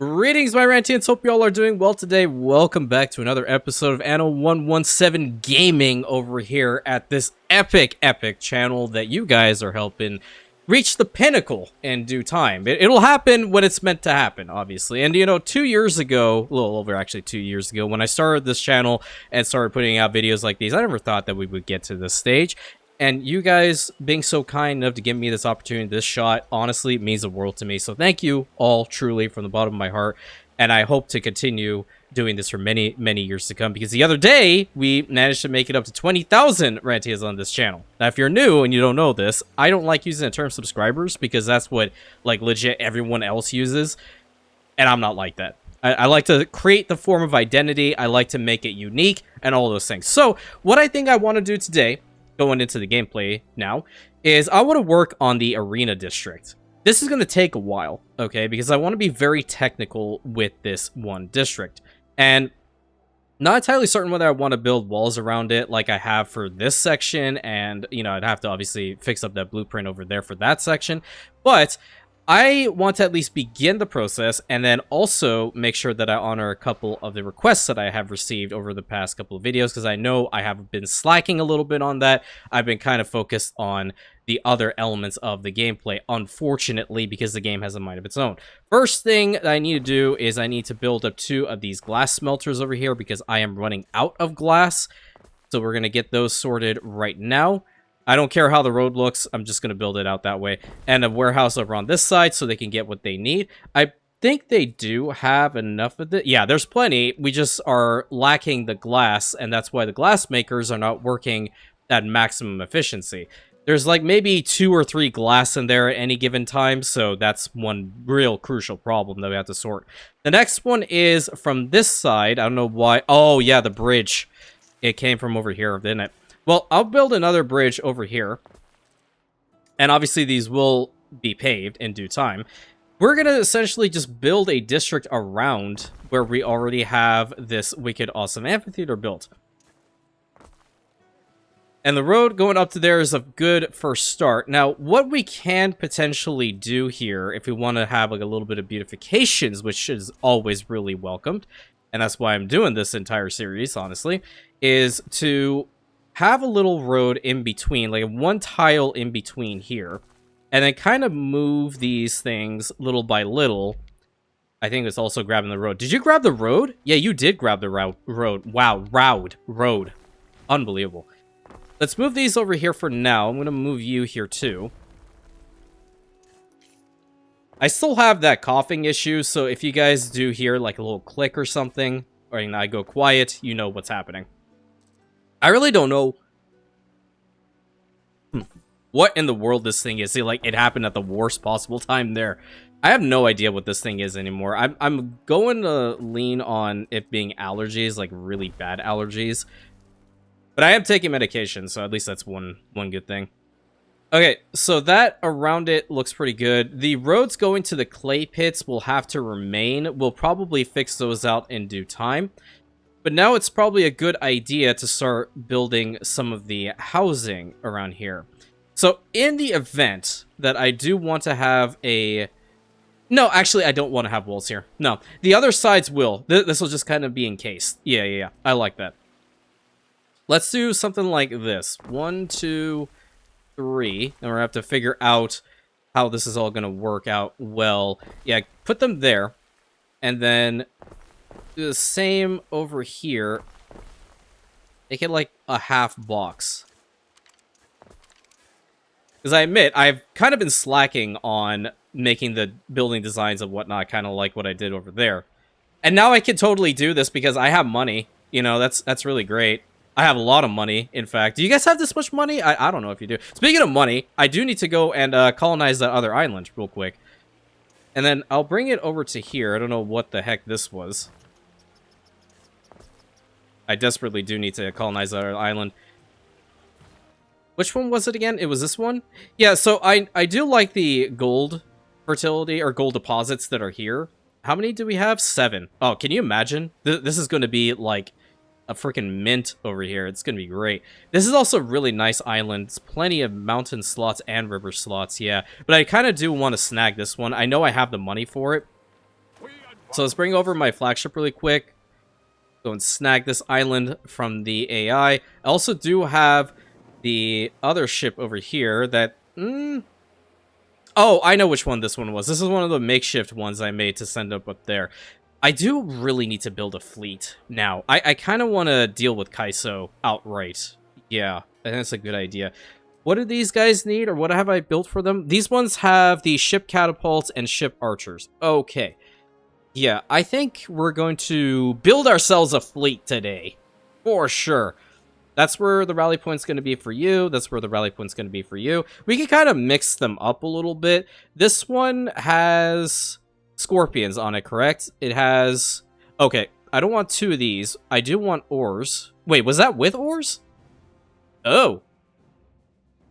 Greetings, my Rantians. Hope you all are doing well today. Welcome back to another episode of Anno 117 Gaming over here at this epic channel that you guys are helping reach the pinnacle in due time. It'll happen when it's meant to happen, obviously. And, you know, 2 years ago, a little over actually 2 years ago, when I started this channel and started putting out videos like these, I never thought that we would get to this stage. And you guys being so kind enough to give me this opportunity, this shot, honestly, means the world to me. So thank you all, truly, from the bottom of my heart. And I hope to continue doing this for many, many years to come. Because the other day, we managed to make it up to 20,000 Rantias on this channel. Now, if you're new and you don't know this, I don't like using the term subscribers because that's what, like, legit everyone else uses. And I'm not like that. I like to create the form of identity. I like to make it unique and all those things. So, what I think I want to do today, going into the gameplay now, is I want to work on the arena district. This is going to take a while, okay, because I want to be very technical with this one district. And not entirely certain whether I want to build walls around it like I have for this section, and, you know, I'd have to obviously fix up that blueprint over there for that section, but I want to at least begin the process and then also make sure that I honor a couple of the requests that I have received over the past couple of videos, because I know I have been slacking a little bit on that. I've been kind of focused on the other elements of the gameplay, unfortunately, because the game has a mind of its own. First thing that I need to do is I need to build up 2 of these glass smelters over here because I am running out of glass. So we're going to get those sorted right now. I don't care how the road looks, I'm just going to build it out that way. And a warehouse over on this side so they can get what they need. I think they do have enough of it. Yeah, there's plenty. We just are lacking the glass, and that's why the glass makers are not working at maximum efficiency. There's like maybe 2 or 3 glass in there at any given time, so that's one real crucial problem that we have to sort. The next one is from this side. I don't know why. Oh, yeah, the bridge. It came from over here, didn't it? Well, I'll build another bridge over here, and obviously these will be paved in due time. We're going to essentially just build a district around where we already have this wicked awesome amphitheater built. And the road going up to there is a good first start. Now, what we can potentially do here, if we want to have like a little bit of beautifications, which is always really welcomed, and that's why I'm doing this entire series, honestly, is to have a little road in between, like one tile in between here, and then kind of move these things little by little. I think it's also grabbing the road. Did you grab the road? Yeah, you did grab the road. Wow, road. Unbelievable. Let's move these over here for now. I'm going to move you here too. I still have that coughing issue, so if you guys do hear like a little click or something, or I go quiet, you know what's happening. I really don't know what in the world this thing is. See, like, it happened at the worst possible time there. I have no idea what this thing is anymore. I'm going to lean on it being allergies, like really bad allergies. But I am taking medication, so at least that's one good thing. Okay, so that around it looks pretty good. The roads going to the clay pits will have to remain. We'll probably fix those out in due time. But now it's probably a good idea to start building some of the housing around here. So in the event that I do want to have a... No, actually, I don't want to have walls here. No, the other sides will. This will just kind of be encased. Yeah. I like that. Let's do something like this. 1, 2, 3. And we're going to have to figure out how this is all going to work out well. Yeah, put them there. And then do the same over here. Make it like a half box. Because I admit, I've kind of been slacking on making the building designs and whatnot, kind of like what I did over there. And now I can totally do this because I have money. You know, that's really great. I have a lot of money, in fact. Do you guys have this much money? I don't know if you do. Speaking of money, I do need to go and colonize that other island real quick. And then I'll bring it over to here. I don't know what the heck this was. I desperately do need to colonize that island. Which one was it again? It was this one? Yeah, so I do like the gold fertility, or gold deposits that are here. How many do we have? 7. Oh, can you imagine? This is going to be like a freaking mint over here. It's going to be great. This is also a really nice island. It's plenty of mountain slots and river slots, yeah. But I kind of do want to snag this one. I know I have the money for it. So let's bring over my flagship really quick. Go and snag this island from the AI. I also do have the other ship over here that... Oh, I know which one this one was. This is one of the makeshift ones I made to send up there. I do really need to build a fleet now. I kind of want to deal with Kaiso outright. Yeah, I think that's a good idea. What do these guys need, or what have I built for them? These ones have the ship catapults and ship archers. Okay. Yeah, I think we're going to build ourselves a fleet today. For sure. That's where the rally point's going to be for you. That's where the rally point's going to be for you. We can kind of mix them up a little bit. This one has scorpions on it, correct? It has... Okay, I don't want 2 of these. I do want ores. Wait, was that with ores? Oh.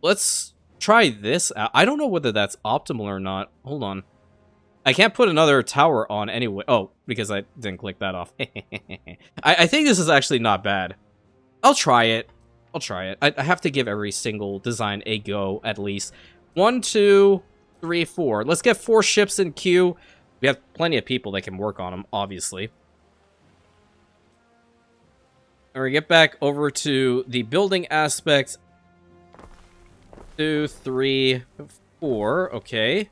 Let's try this out. I don't know whether that's optimal or not. Hold on. I can't put another tower on anyway. Oh, because I didn't click that off. I think this is actually not bad. I'll try it. I'll try it. I have to give every single design a go, at least. 1, 2, 3, 4. Let's get 4 ships in queue. We have plenty of people that can work on them, obviously. And we get back over to the building aspect. 2, 3, 4. Okay.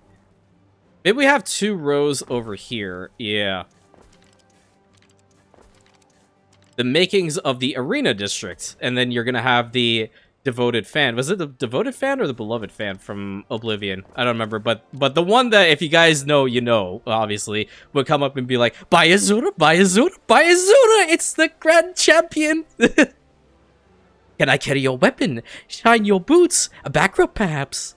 Maybe we have 2 rows over here. Yeah. The makings of the arena district, and then you're gonna have the devoted fan. Was it the devoted fan or the beloved fan from Oblivion? I don't remember, but the one that, if you guys know, you know, obviously, would come up and be like, "Buy Azura, buy Azura, buy Azura! It's the grand champion." Can I carry your weapon? Shine your boots? A back rub, perhaps?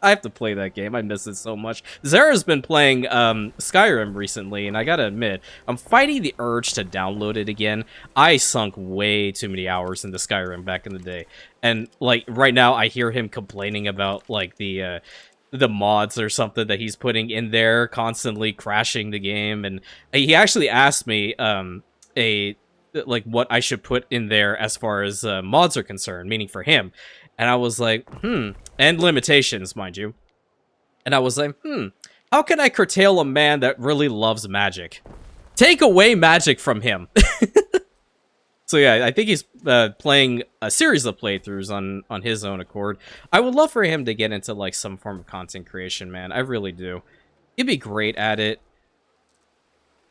I have to play that game. I miss it so much. Zera's been playing Skyrim recently, and I gotta admit, I'm fighting the urge to download it again. I sunk way too many hours into Skyrim back in the day. And, like, right now, I hear him complaining about, like, the mods or something that he's putting in there, constantly crashing the game. And he actually asked me like, what I should put in there as far as mods are concerned, meaning for him. And I was like, and limitations, mind you. And I was like, how can I curtail a man that really loves magic? Take away magic from him. So yeah, I think he's playing a series of playthroughs on his own accord. I would love for him to get into, like, some form of content creation, man. I really do. He'd be great at it.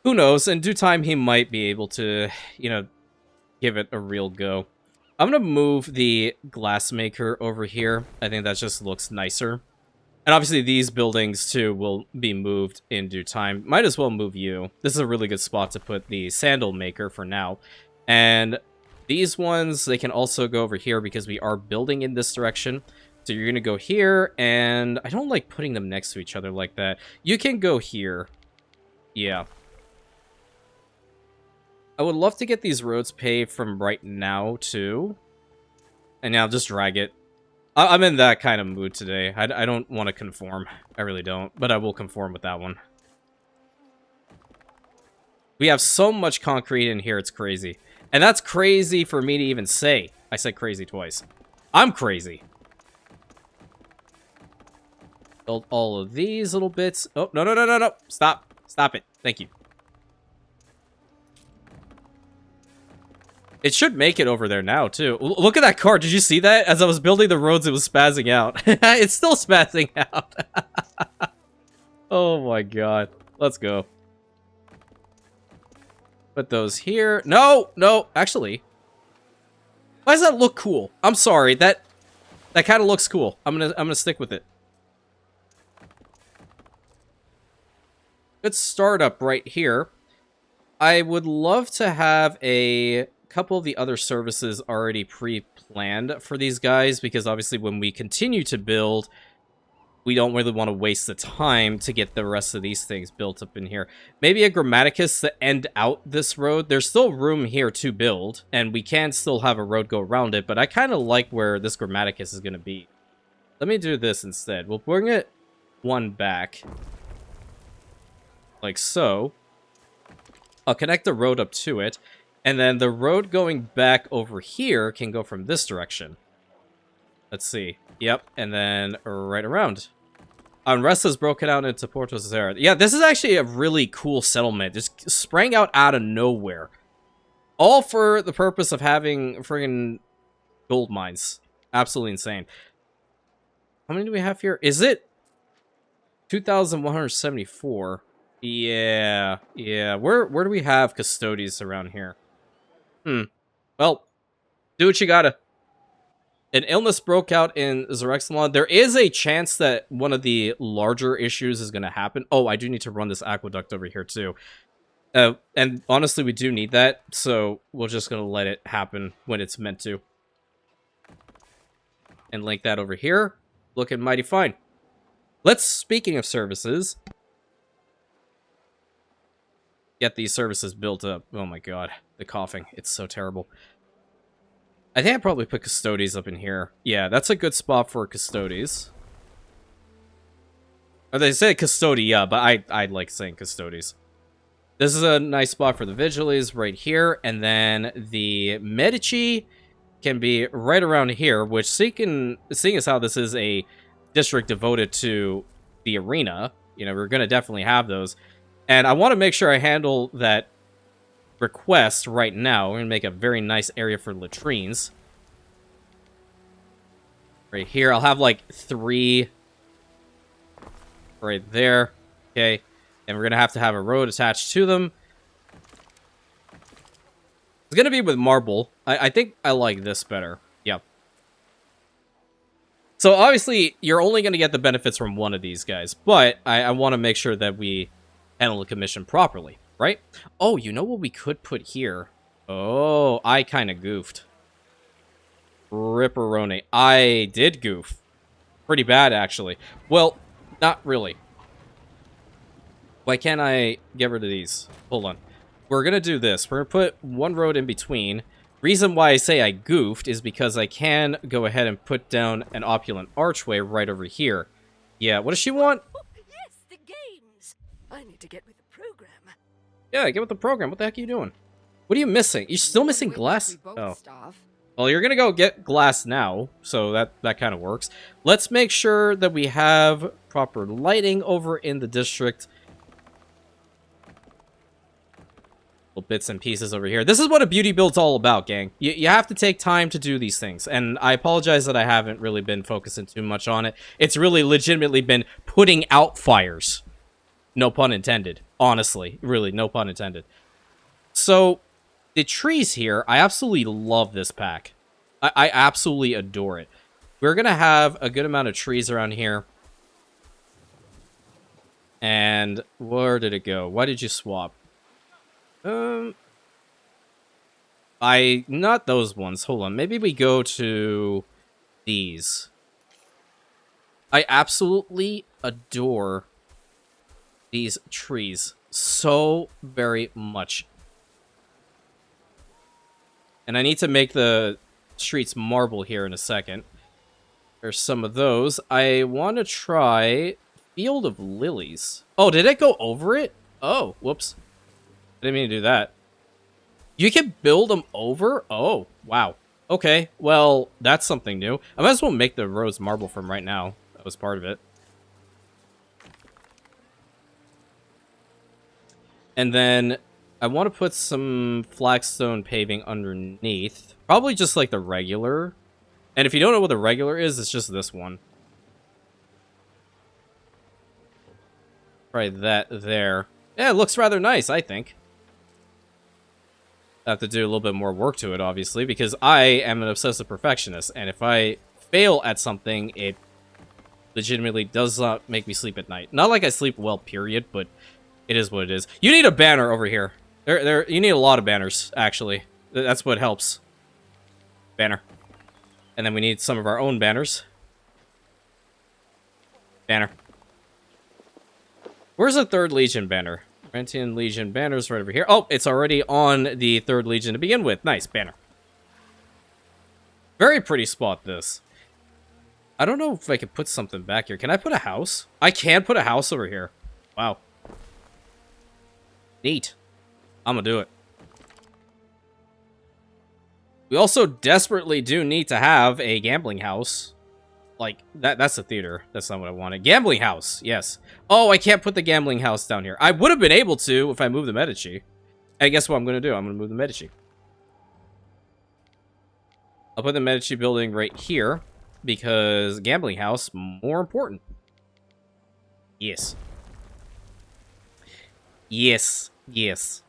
Who knows? In due time, he might be able to, you know, give it a real go. I'm going to move the glassmaker over here. I think that just looks nicer. And obviously these buildings, too, will be moved in due time. Might as well move you. This is a really good spot to put the sandal maker for now. And these ones, they can also go over here because we are building in this direction. So you're going to go here, and I don't like putting them next to each other like that. You can go here. Yeah. I would love to get these roads paved from right now, too. And now just drag it. I'm in that kind of mood today. I don't want to conform. I really don't. But I will conform with that one. We have so much concrete in here, it's crazy. And that's crazy for me to even say. I said crazy twice. I'm crazy. Build all of these little bits. Oh, no, no, no, no, no. Stop. Stop it. Thank you. It should make it over there now, too. Look at that car. Did you see that? As I was building the roads, it was spazzing out. It's still spazzing out. Oh my god. Let's go. Put those here. No! No! Actually. Why does that look cool? I'm sorry. That kind of looks cool. I'm gonna stick with it. Good startup right here. I would love to have a couple of the other services already pre-planned for these guys, because obviously when we continue to build, we don't really want to waste the time to get the rest of these things built up in here. Maybe a Grammaticus to end out this road. There's still room here to build, and we can still have a road go around it, but I kind of like where this Grammaticus is going to be. Let me do this instead. We'll bring it one back. Like so. I'll connect the road up to it. And then the road going back over here can go from this direction. Let's see. Yep, and then right around. Unrest has broken out into Porto Zera. Yeah, this is actually a really cool settlement. Just sprang out of nowhere. All for the purpose of having friggin' gold mines. Absolutely insane. How many do we have here? Is it 2,174? Yeah. Where do we have custodies around here? Well, do what you gotta. An illness broke out in ZEREXALONI. There is a chance that one of the larger issues is going to happen. Oh, I do need to run this aqueduct over here, too. And honestly, we do need that, so we're just going to let it happen when it's meant to. And link that over here. Looking mighty fine. Speaking of services, get these services built up. Oh my god, the coughing. It's so terrible. I think I'd probably put custodies up in here. Yeah, that's a good spot for custodies. Or they say custodia, but I like saying custodies. This is a nice spot for the Vigiles right here. And then the Medici can be right around here, which seeing as how this is a district devoted to the arena, you know, we're going to definitely have those. And I want to make sure I handle that request right now. We're going to make a very nice area for latrines. Right here. I'll have like 3 right there. Okay. And we're going to have a road attached to them. It's going to be with marble. I think I like this better. Yep. So obviously, you're only going to get the benefits from one of these guys. But I want to make sure that we handle the commission properly. Right? Oh, you know what we could put here? Oh, I kind of goofed. Ripperoni. I did goof. Pretty bad, actually. Well, not really. Why can't I get rid of these? Hold on. We're going to do this. We're going to put one road in between. Reason why I say I goofed is because I can go ahead and put down an opulent archway right over here. Yeah, what does she want? Oh, yes, the games. I need to get with the program. Yeah, get with the program. What the heck are you doing? What are you missing? You're still missing glass? Oh. Well, you're going to go get glass now, so that kind of works. Let's make sure that we have proper lighting over in the district. Little bits and pieces over here. This is what a beauty build's all about, gang. You have to take time to do these things, and I apologize that I haven't really been focusing too much on it. It's really legitimately been putting out fires. No pun intended. Honestly, really, no pun intended. So, the trees here, I absolutely love this pack. I absolutely adore it. We're going to have a good amount of trees around here. And where did it go? Why did you swap? Not those ones. Hold on. Maybe we go to these. I absolutely adore these trees so very much. And I need to make the streets marble here in a second. There's some of those. I want to try Field of Lilies. Oh, did it go over it? Oh, whoops. I didn't mean to do that. You can build them over? Oh, wow. Okay, well, that's something new. I might as well make the roads marble from right now. That was part of it. And then I want to put some flagstone paving underneath. Probably just like the regular. And if you don't know what the regular is, it's just this one. Try that there. Yeah, it looks rather nice, I think. I have to do a little bit more work to it, obviously, because I am an obsessive perfectionist, and if I fail at something, it legitimately does not make me sleep at night. Not like I sleep well, period, but it is what it is. You need a banner over here. You need a lot of banners, actually. That's what helps. Banner. And then we need some of our own banners. Banner. Where's the 3rd Legion banner? Rantian Legion banners right over here. Oh, it's already on the 3rd Legion to begin with. Nice, banner. Very pretty spot, this. I don't know if I could put something back here. Can I put a house? I can put a house over here. Wow. Neat. I'm gonna do it. We also desperately do need to have a gambling house. Like, that's a theater. That's not what I wanted. Gambling house, yes. Oh, I can't put the gambling house down here. I would have been able to if I moved the Medici. And guess what I'm going to do? I'm going to move the Medici. I'll put the Medici building right here, because gambling house, more important. Yes. Yes. Yes.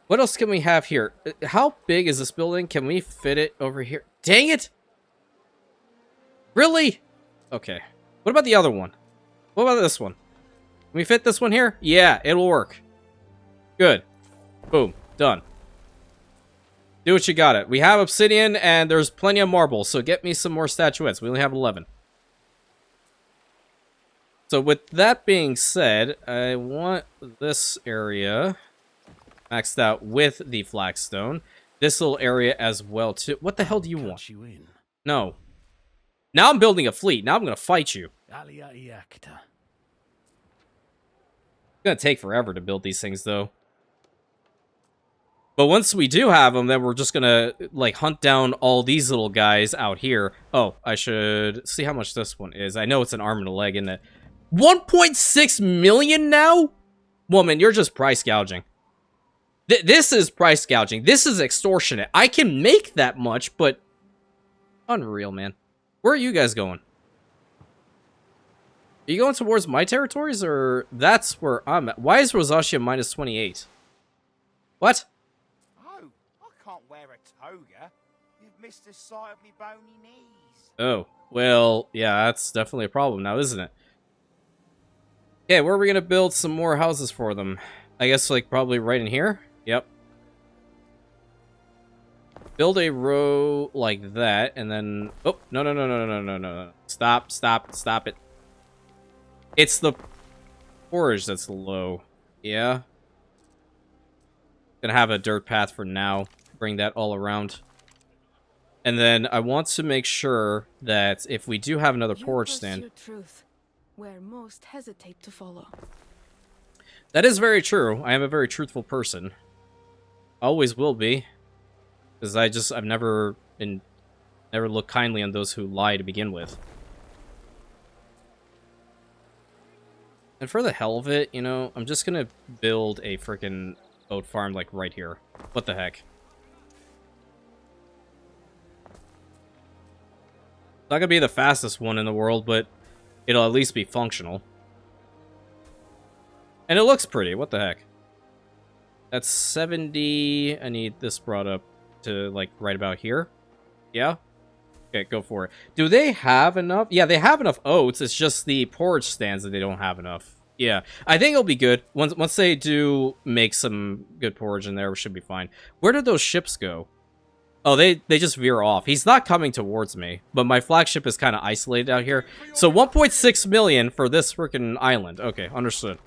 What else can we have here? How big is this building? Can we fit it over here? Dang it! Really? Okay. What about the other one? What about this one? Can we fit this one here? Yeah, it'll work. Good. Boom. Done. Do what you got it. We have obsidian and there's plenty of marble, so get me some more statuettes. We only have 11. So with that being said, I want this area maxed out with the flagstone. This little area as well too. What the hell do you want? No. Now I'm building a fleet. Now I'm going to fight you. It's going to take forever to build these things, though. But once we do have them, then we're just going to, like, hunt down all these little guys out here. Oh, I should see how much this one is. I know it's an arm and a leg, isn't it? 1.6 million now? Woman, you're just price gouging. This is price gouging. This is extortionate. I can make that much, but... Unreal, man. Where are you guys going? Are you going towards my territories, or that's where I'm at? Why is Rosacea minus 28? What? Oh, I can't wear a toga. You've missed the sight of me bony knees. Oh, well, yeah, that's definitely a problem now, isn't it? Okay, where are we going to build some more houses for them? I guess, like, probably right in here? Yep. Build a row like that, and then... Oh, no. Stop it. It's the forage that's low. Yeah. Gonna have a dirt path for now. Bring that all around. And then I want to make sure that if we do have another porridge stand... Truth, where most hesitate to follow. That is very true. I am a very truthful person. Always will be. Because I've never looked kindly on those who lie to begin with. And for the hell of it, you know, I'm just gonna build a freaking oat farm, like, right here. What the heck? It's not gonna be the fastest one in the world, but it'll at least be functional. And it looks pretty. What the heck? That's 70. I need this brought up to, like, right about here. Yeah? Okay, go for it. Do they have enough? Yeah, they have enough oats. It's just the porridge stands that they don't have enough. Yeah, I think it'll be good. Once they do make some good porridge in there, we should be fine. Where did those ships go? Oh, they just veer off. He's not coming towards me, but my flagship is kind of isolated out here. So 1.6 million for this freaking island. Okay, understood.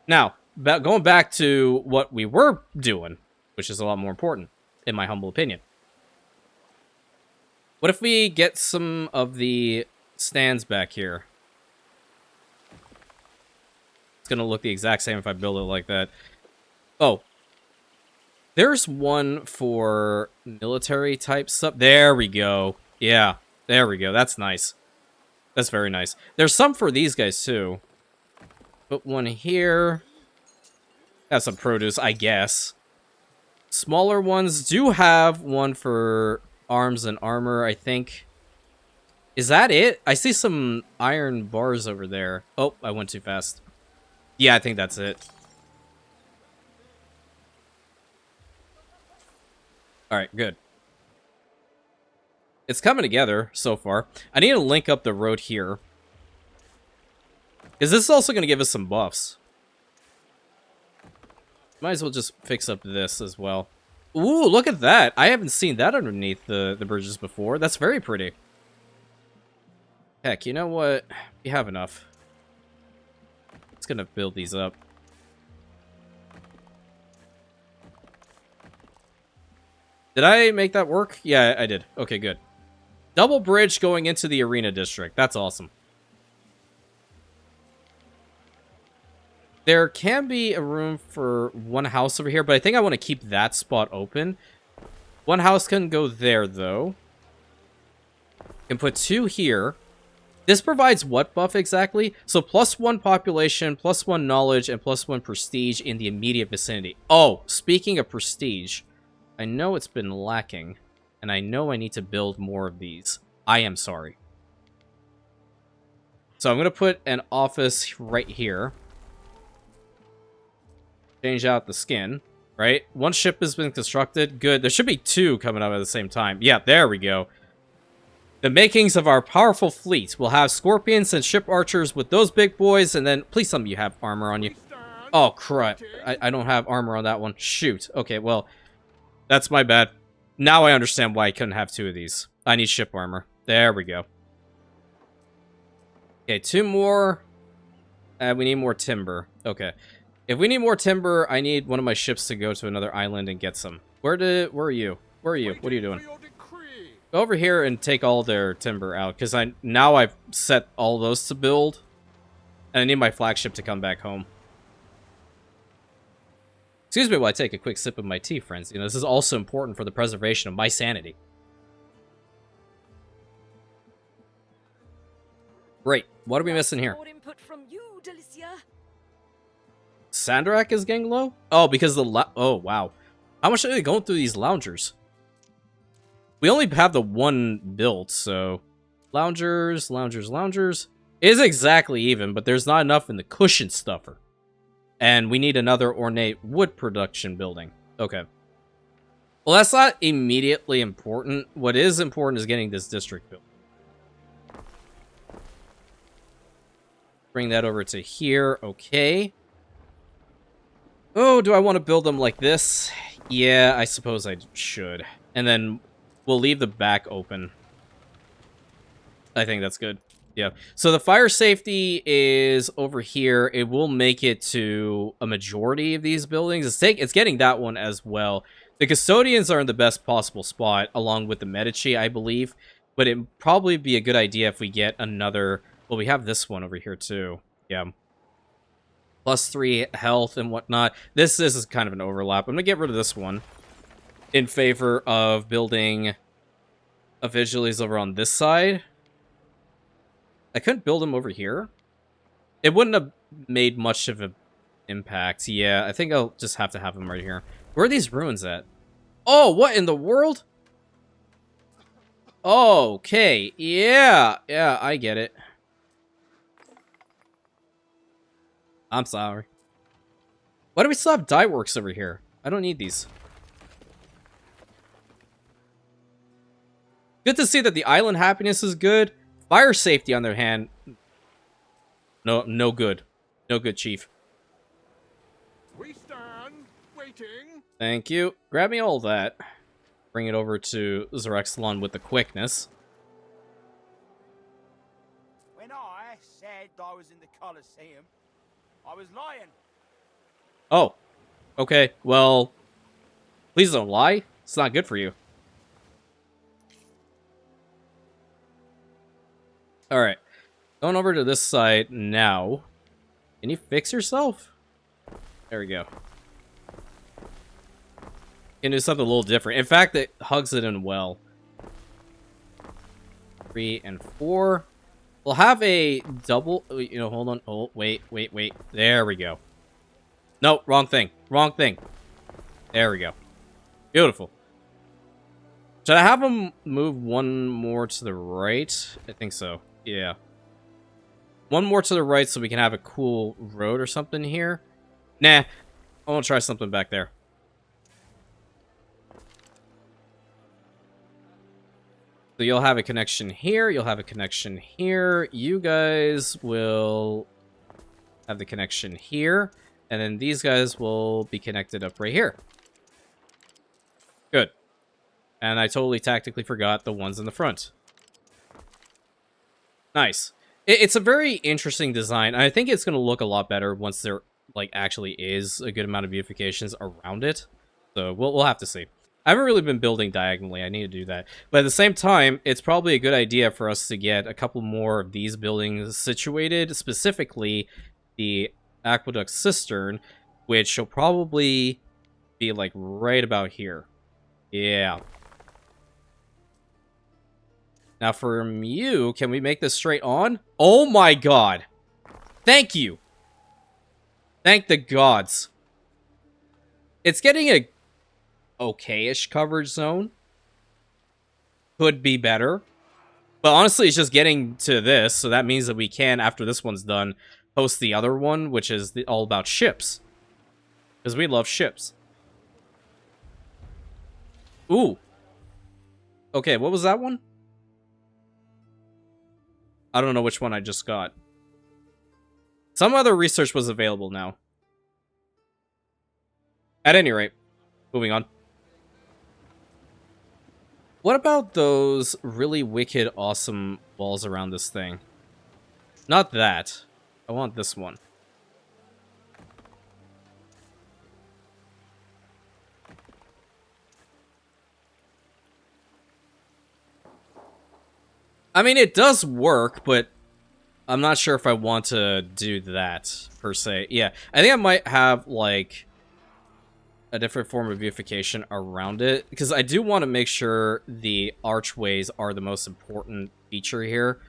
Now, going back to what we were doing, which is a lot more important, in my humble opinion. What if we get some of the stands back here? It's going to look the exact same if I build it like that. Oh. There's one for military type stuff. There we go. Yeah, there we go. That's nice. That's very nice. There's some for these guys, too. Put one here. Have some produce, I guess. Smaller ones do have one for arms and armor, I think. Is that it? I see some iron bars over there. Oh, I went too fast. Yeah, I think that's it. Alright, good. It's coming together so far. I need to link up the road here. Because this is also going to give us some buffs. Might as well just fix up this as well. Ooh, look at that. I haven't seen that underneath the bridges before. That's very pretty. Heck, you know what? We have enough. It's gonna build these up. Did I make that work? Yeah, I did. Okay, good. Double bridge going into the arena district. That's awesome. There can be a room for one house over here, but I think I want to keep that spot open. One house can go there, though. Can put 2 here. This provides what buff exactly? So +1 population, +1 knowledge, and +1 prestige in the immediate vicinity. Oh, speaking of prestige, I know it's been lacking, and I know I need to build more of these. I am sorry. So I'm going to put an office right here. Change out the skin, right? 1 ship has been constructed. Good. There should be 2 coming up at the same time. Yeah, there we go. The makings of our powerful fleet. We'll have scorpions and ship archers with those big boys, and then please tell me you have armor on you. Oh, crap. I don't have armor on that one. Shoot. Okay, well, that's my bad. Now I understand why I couldn't have 2 of these. I need ship armor. There we go. Okay, 2 more. We need more timber. Okay. If we need more timber, I need one of my ships to go to another island and get some. Where are you? Where are you? What are you doing? Go over here and take all their timber out, because now I've set all those to build, and I need my flagship to come back home. Excuse me while I take a quick sip of my tea, friends. You know, this is also important for the preservation of my sanity. Great. What are we missing here? More input from you, Delicia. Sandrak is getting low? Oh, because oh, wow. How much are they going through these loungers? We only have the 1 built, so... Loungers, loungers, loungers. It is exactly even, but there's not enough in the cushion stuffer. And we need another ornate wood production building. Okay. Well, that's not immediately important. What is important is getting this district built. Bring that over to here. Okay. Oh, do I want to build them like this? Yeah, I suppose I should. And then we'll leave the back open. I think that's good. Yeah. So the fire safety is over here. It will make it to a majority of these buildings. It's getting that one as well. The custodians are in the best possible spot, along with the Medici, I believe. But it'd probably be a good idea if we get another... Well, we have this one over here, too. Yeah. +3 health and whatnot. This is kind of an overlap. I'm going to get rid of this one in favor of building a Vigilies over on this side. I couldn't build them over here. It wouldn't have made much of an impact. Yeah, I think I'll just have to have them right here. Where are these ruins at? Oh, what in the world? Okay, yeah, I get it. I'm sorry. Why do we still have dye works over here? I don't need these. Good to see that the island happiness is good. Fire safety, on the other hand, no good. No good, Chief. We stand waiting. Thank you. Grab me all that. Bring it over to ZEREXALONI with the quickness. When I said I was in the Colosseum, I was lying. Oh. Okay, well, please don't lie. It's not good for you. Alright. Going over to this side now. Can you fix yourself? There we go. Can do something a little different. In fact, it hugs it in well. 3 and 4. We'll have a double... You know, hold on. Oh, wait. There we go. No, wrong thing. Wrong thing. There we go. Beautiful. Should I have them move 1 more to the right? I think so. Yeah. 1 more to the right so we can have a cool road or something here. Nah. I want to try something back there. So you'll have a connection here. You'll have a connection here. You guys will have the connection here. And then these guys will be connected up right here. Good. And I totally tactically forgot the ones in the front. Nice. It's a very interesting design. I think it's going to look a lot better once there like actually is a good amount of beautifications around it. So we'll have to see. I haven't really been building diagonally. I need to do that. But at the same time, it's probably a good idea for us to get a couple more of these buildings situated. Specifically, the aqueduct cistern, which will probably be like right about here. Yeah. Now from you, can we make this straight on? Oh my god. Thank you. Thank the gods. It's getting a okay-ish coverage zone. Could be better. But honestly, it's just getting to this, so that means that we can, after this one's done, post the other one, which is all about ships. Because we love ships. Ooh. Okay, what was that one? I don't know which one I just got. Some other research was available now. At any rate, moving on. What about those really wicked, awesome walls around this thing? Not that. I want this one. I mean, it does work, but I'm not sure if I want to do that, per se. Yeah, I think I might have, like, a different form of beautification around it, because I do want to make sure the archways are the most important feature here.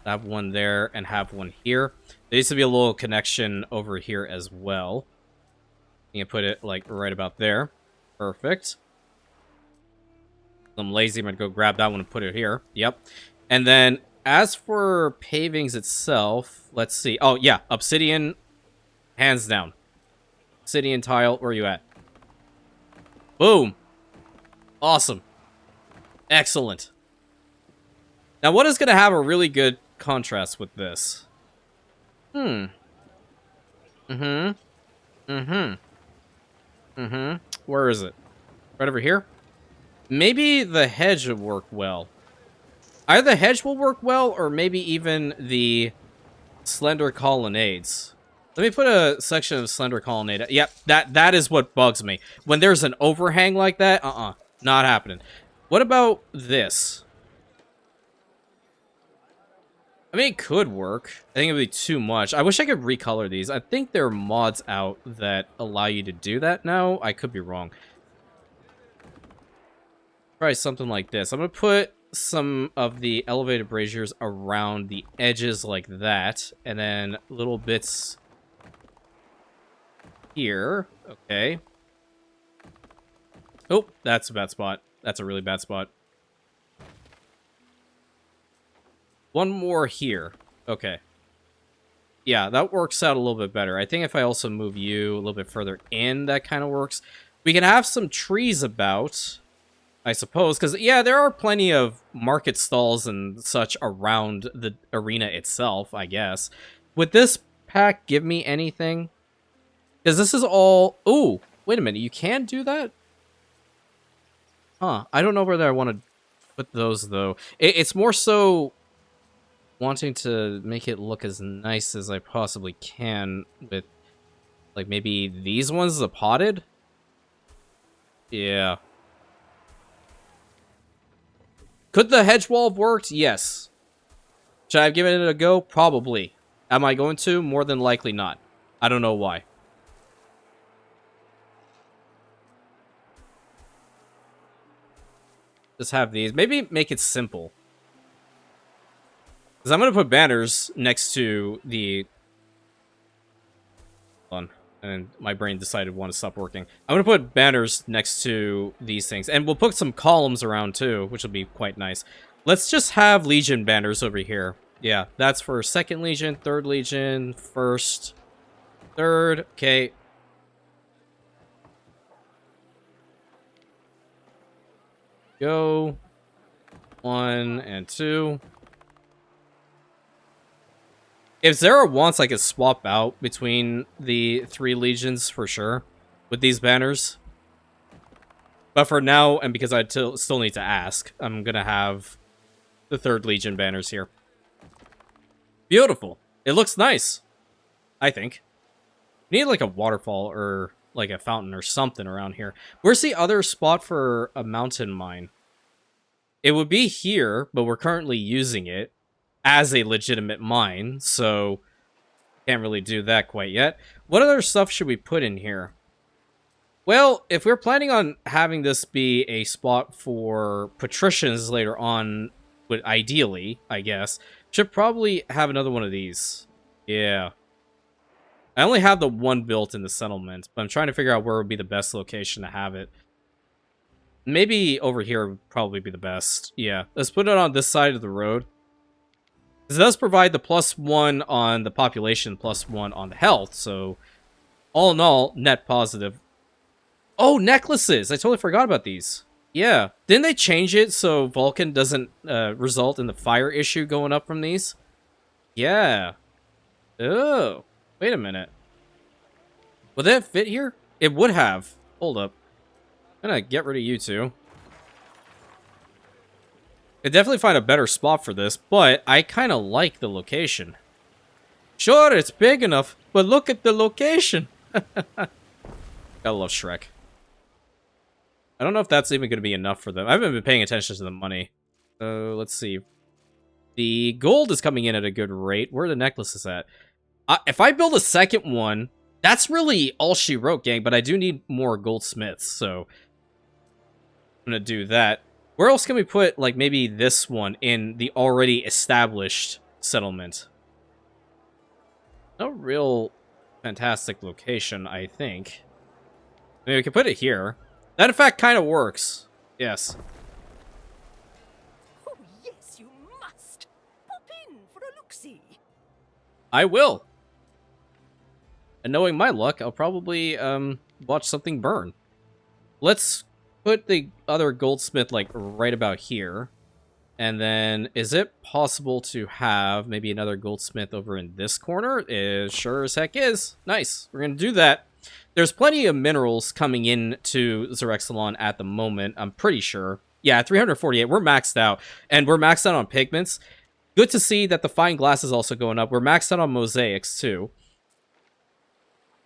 Have one there and have one here. There needs to be a little connection over here as well. You can put it, like, right about there. Perfect. I'm lazy, I'm gonna go grab that one and put it here. Yep. And then, as for pavings itself, let's see. Oh, yeah, obsidian, hands down. Obsidian tile, where are you at? Boom. Awesome. Excellent. Now, what is going to have a really good contrast with this? Where is it? Right over here? Maybe the hedge would work well. Either the hedge will work well, or maybe even the slender colonnades. Let me put a section of slender colonnade. Yep, that is what bugs me. When there's an overhang like that, not happening. What about this? I mean, it could work. I think it would be too much. I wish I could recolor these. I think there are mods out that allow you to do that now. I could be wrong. Probably something like this. I'm going to put some of the elevated braziers around the edges like that, and then little bits here. Okay. Oh, that's a bad spot. That's a really bad spot. One more here. Okay. Yeah, that works out a little bit better. I think if I also move you a little bit further in, that kind of works. We can have some trees about, I suppose, because, yeah, there are plenty of market stalls and such around the arena itself, I guess. Would this pack give me anything? Because this is all... Ooh, wait a minute, you can do that? Huh, I don't know whether I want to put those, though. It's more so wanting to make it look as nice as I possibly can with, like, maybe these ones, the potted? Yeah. Could the hedge wall have worked? Yes. Should I have given it a go? Probably. Am I going to? More than likely not. I don't know why. Just have these. Maybe make it simple. Because I'm going to put banners next to the... Hold on. And my brain decided to want to stop working. I'm going to put banners next to these things. And we'll put some columns around too, which will be quite nice. Let's just have Legion banners over here. Yeah, that's for 2nd Legion, 3rd Legion, 1st, 3rd. Okay. Go. 1 and 2. If Zera wants, I could swap out between the 3 legions for sure with these banners. But for now, and because I still need to ask, I'm going to have the 3rd Legion banners here. Beautiful. It looks nice, I think. We need like a waterfall or like a fountain or something around here. Where's the other spot for a mountain mine? It would be here, but we're currently using it as a legitimate mine, so can't really do that quite yet. What other stuff should we put in here? Well, if we're planning on having this be a spot for patricians later on, would ideally, I guess. Should probably have another one of these. Yeah. I only have the one built in the settlement, but I'm trying to figure out where would be the best location to have it. Maybe over here would probably be the best. Yeah, let's put it on this side of the road. It does provide the +1 on the population, +1 on the health, so all in all, net positive. Oh, necklaces! I totally forgot about these. Yeah, didn't they change it so Vulcan doesn't result in the fire issue going up from these? Yeah. Oh, wait a minute. Would that fit here? It would have. Hold up. I'm gonna get rid of you two. Could definitely find a better spot for this, but I kind of like the location. Sure, it's big enough, but look at the location. Gotta love Shrek. I don't know if that's even going to be enough for them. I haven't been paying attention to the money. Let's see. The gold is coming in at a good rate. Where are the necklaces at? If I build a second one, that's really all she wrote, gang, but I do need more goldsmiths, so I'm going to do that. Where else can we put, like, maybe this one in the already established settlement? No real fantastic location, I think. Maybe we can put it here. That, in fact, kind of works. Yes. Oh, yes, you must. Pop in for a look-see. I will. And knowing my luck, I'll probably, watch something burn. Let's put the other goldsmith, like, right about here. And then, is it possible to have maybe another goldsmith over in this corner? It sure as heck is. Nice. We're gonna do that. There's plenty of minerals coming in to ZEREXALONI at the moment, I'm pretty sure. Yeah, 348. We're maxed out. And we're maxed out on pigments. Good to see that the fine glass is also going up. We're maxed out on mosaics, too.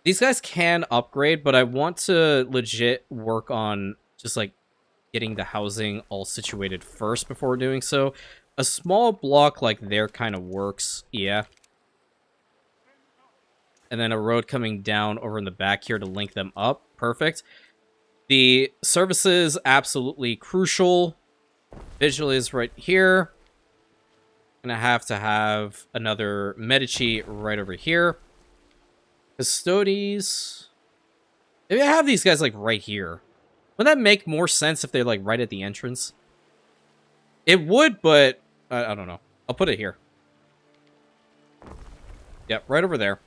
These guys can upgrade, but I want to legit work on just, like, getting the housing all situated first before doing so. A small block like there kind of works, yeah. And then a road coming down over in the back here to link them up. Perfect. The services, absolutely crucial. Visual is right here. Gonna have to have another Medici right over here. Custodes. Maybe I have these guys, like, right here. Wouldn't that make more sense if they're, like, right at the entrance? It would, but I don't know. I'll put it here. Yep, right over there.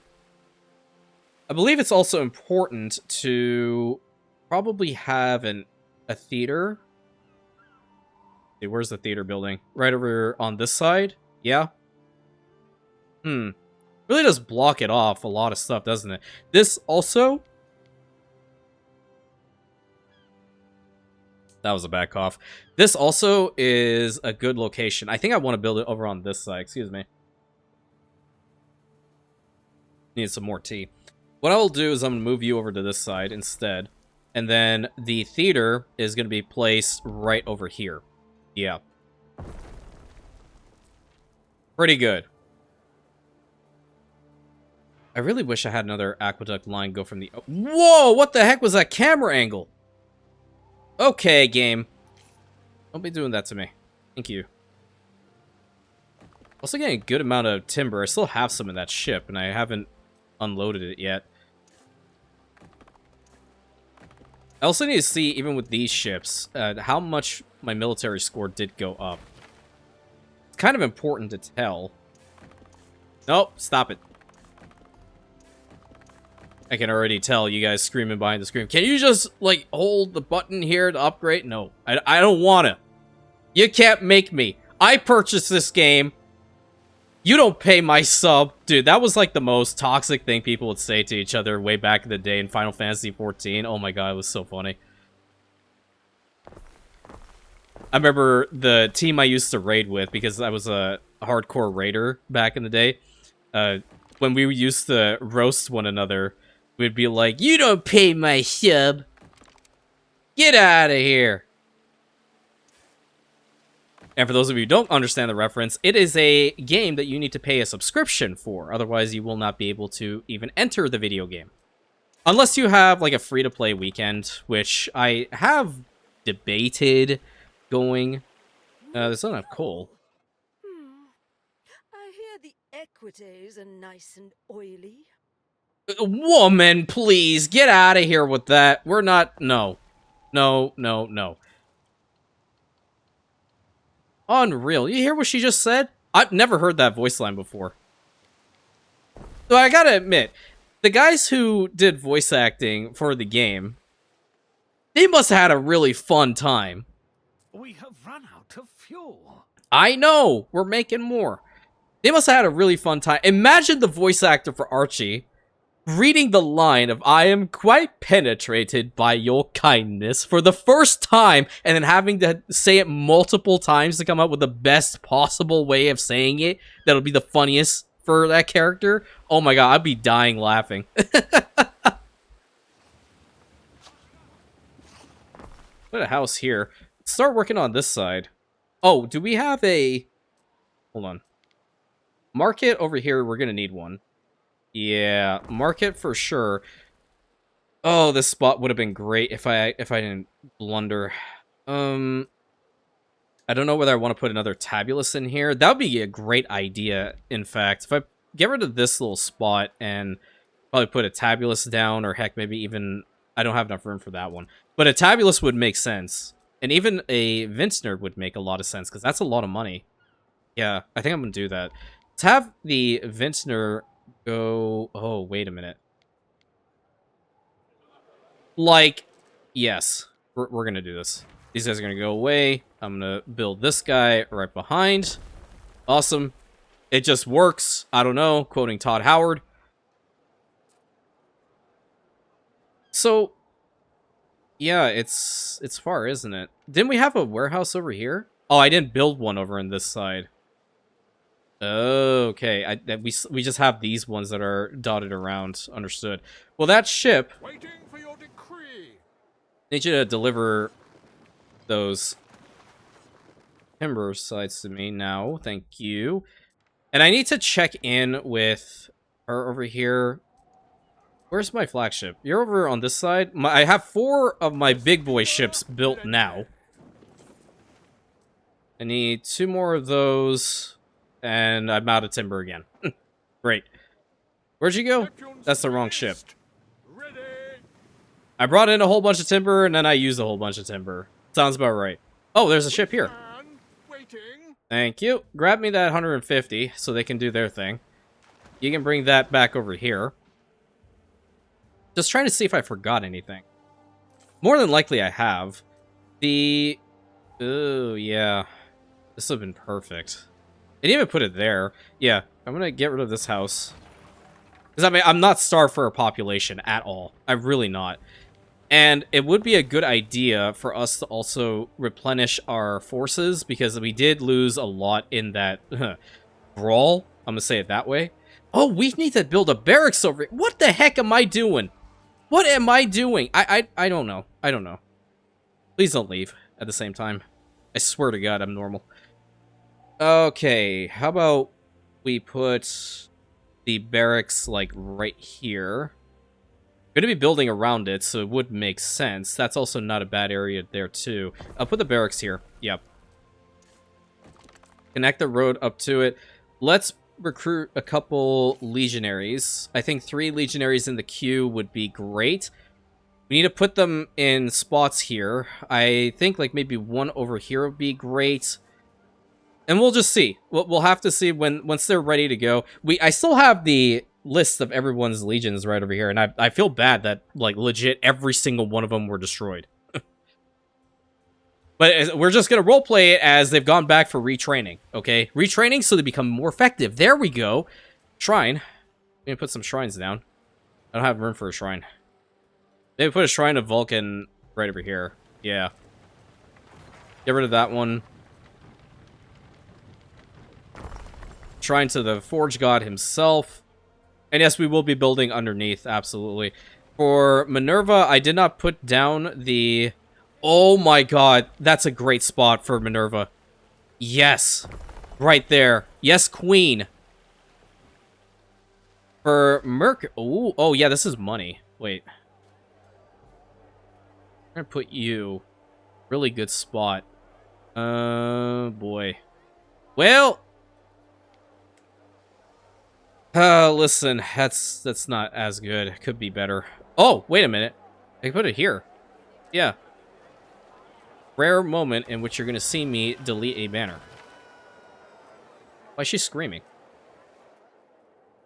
I believe it's also important to probably have a theater. See, where's the theater building? Right over on this side? Yeah? Really does block it off a lot of stuff, doesn't it? This also... That was a back cough. This also is a good location. I think I want to build it over on this side. Excuse me. Need some more tea. What I will do is I'm going to move you over to this side instead. And then the theater is going to be placed right over here. Yeah. Pretty good. I really wish I had another aqueduct line go from the... Whoa! What the heck was that camera angle? Okay, game. Don't be doing that to me. Thank you. Also getting a good amount of timber. I still have some in that ship, and I haven't unloaded it yet. I also need to see, even with these ships, how much my military score did go up. It's kind of important to tell. Nope, stop it. I can already tell you guys screaming behind the screen. Can you just, like, hold the button here to upgrade? No, I don't want to. You can't make me. I purchased this game. You don't pay my sub. Dude, that was, like, the most toxic thing people would say to each other way back in the day in Final Fantasy XIV. Oh my god, it was so funny. I remember the team I used to raid with, because I was a hardcore raider back in the day. When we used to roast one another, we'd be like, you don't pay my sub. Get out of here. And for those of you who don't understand the reference, it is a game that you need to pay a subscription for. Otherwise, you will not be able to even enter the video game. Unless you have, like, a free-to-play weekend, which I have debated going. There's not enough coal. iniquities are nice and oily. Woman, please, get out of here with that. We're not... No. No, no, no. Unreal. You hear what she just said? I've never heard that voice line before. So I gotta admit, the guys who did voice acting for the game, they must have had a really fun time. We have run out of fuel. I know! We're making more. They must have had a really fun time. Imagine the voice actor for Archie reading the line of "I am quite penetrated by your kindness" for the first time, and then having to say it multiple times to come up with the best possible way of saying it that'll be the funniest for that character. Oh my god, I'd be dying laughing. Put a house here. Start working on this side. Oh, do we have a... Hold on. Market over here, we're gonna need one. Yeah, market for sure. Oh, this spot would have been great if I didn't blunder. I don't know whether I want to put another tabulus in here. That would be a great idea, in fact. If I get rid of this little spot and probably put a tabulus down, or heck, maybe even... I don't have enough room for that one. But a tabulus would make sense. And even a vintner would make a lot of sense, because that's a lot of money. Yeah, I think I'm going to do that. Let's have the vintner go... Oh, wait a minute. Like, yes. We're going to do this. These guys are going to go away. I'm going to build this guy right behind. Awesome. It just works. I don't know. Quoting Todd Howard. So, yeah, it's far, isn't it? Didn't we have a warehouse over here? Oh, I didn't build one over on this side. Okay, we just have these ones that are dotted around. Understood. Well, that ship... Waiting for your decree. Need you to deliver those timber sides to me now. Thank you. And I need to check in with her over here. Where's my flagship? You're over on this side. I have 4 of my big boy ships built now. I need 2 more of those, and I'm out of timber again. Great. Where'd you go? That's the wrong ship. Ready. I brought in a whole bunch of timber, and then I used a whole bunch of timber. Sounds about right. Oh, there's a ship here. Waiting. Thank you. Grab me that 150 so they can do their thing. You can bring that back over here. Just trying to see if I forgot anything. More than likely I have. The... Oh, yeah. This would have been perfect. I didn't even put it there. Yeah, I'm gonna get rid of this house. Because, I mean, I'm not starved for a population at all. I'm really not. And it would be a good idea for us to also replenish our forces, because we did lose a lot in that brawl. I'm gonna say it that way. Oh, we need to build a barracks over here. What the heck am I doing? What am I doing? I don't know. I don't know. Please don't leave at the same time. I swear to God, I'm normal. Okay, how about we put the barracks, like, right here. I'm gonna be building around it, so it would make sense. That's also not a bad area there, too. I'll put the barracks here. Yep. Connect the road up to it. Let's recruit a couple legionaries. I think 3 legionaries in the queue would be great. We need to put them in spots here. I think like maybe 1 over here would be great. And we'll just see. We'll have to see once they're ready to go. I still have the list of everyone's legions right over here, and I feel bad that like legit every single one of them were destroyed. But we're just going to roleplay it as they've gone back for retraining, okay? Retraining so they become more effective. There we go. Shrine. I'm going to put some shrines down. I don't have room for a shrine. Maybe put a shrine of Vulcan right over here. Yeah. Get rid of that one. Shrine to the Forge God himself. And yes, we will be building underneath, absolutely. For Minerva, I did not put down the... Oh my god, that's a great spot for Minerva. Yes. Right there. Yes, Queen. For Merc... Ooh, oh yeah, this is money. Wait. I'm gonna put you... Really good spot. Boy. Well... Listen, that's not as good. It could be better. Oh, wait a minute. I can put it here. Yeah. Rare moment in which you're gonna see me delete a banner. Why is she screaming?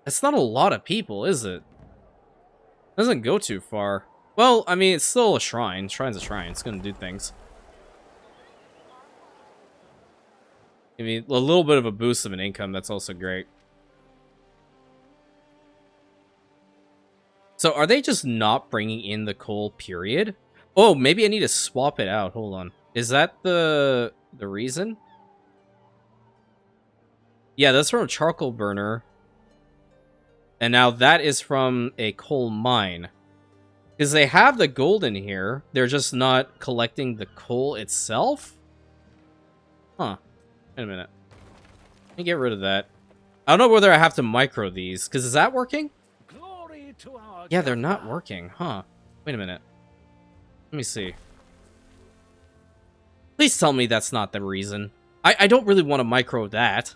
That's not a lot of people, is it? Doesn't go too far. Well, I mean, it's still a shrine. Shrine's a shrine. It's gonna do things. Give me a little bit of a boost of an income. That's also great. So, are they just not bringing in the coal, period? Oh, maybe I need to swap it out. Hold on. Is that the reason? Yeah, that's from a charcoal burner. And now that is from a coal mine. Because they have the gold in here. They're just not collecting the coal itself? Huh. Wait a minute. Let me get rid of that. I don't know whether I have to micro these. Because is that working? Glory to our Yeah, they're not governor. working. Huh. Wait a minute. Let me see. Please tell me that's not the reason. I don't really want to micro that.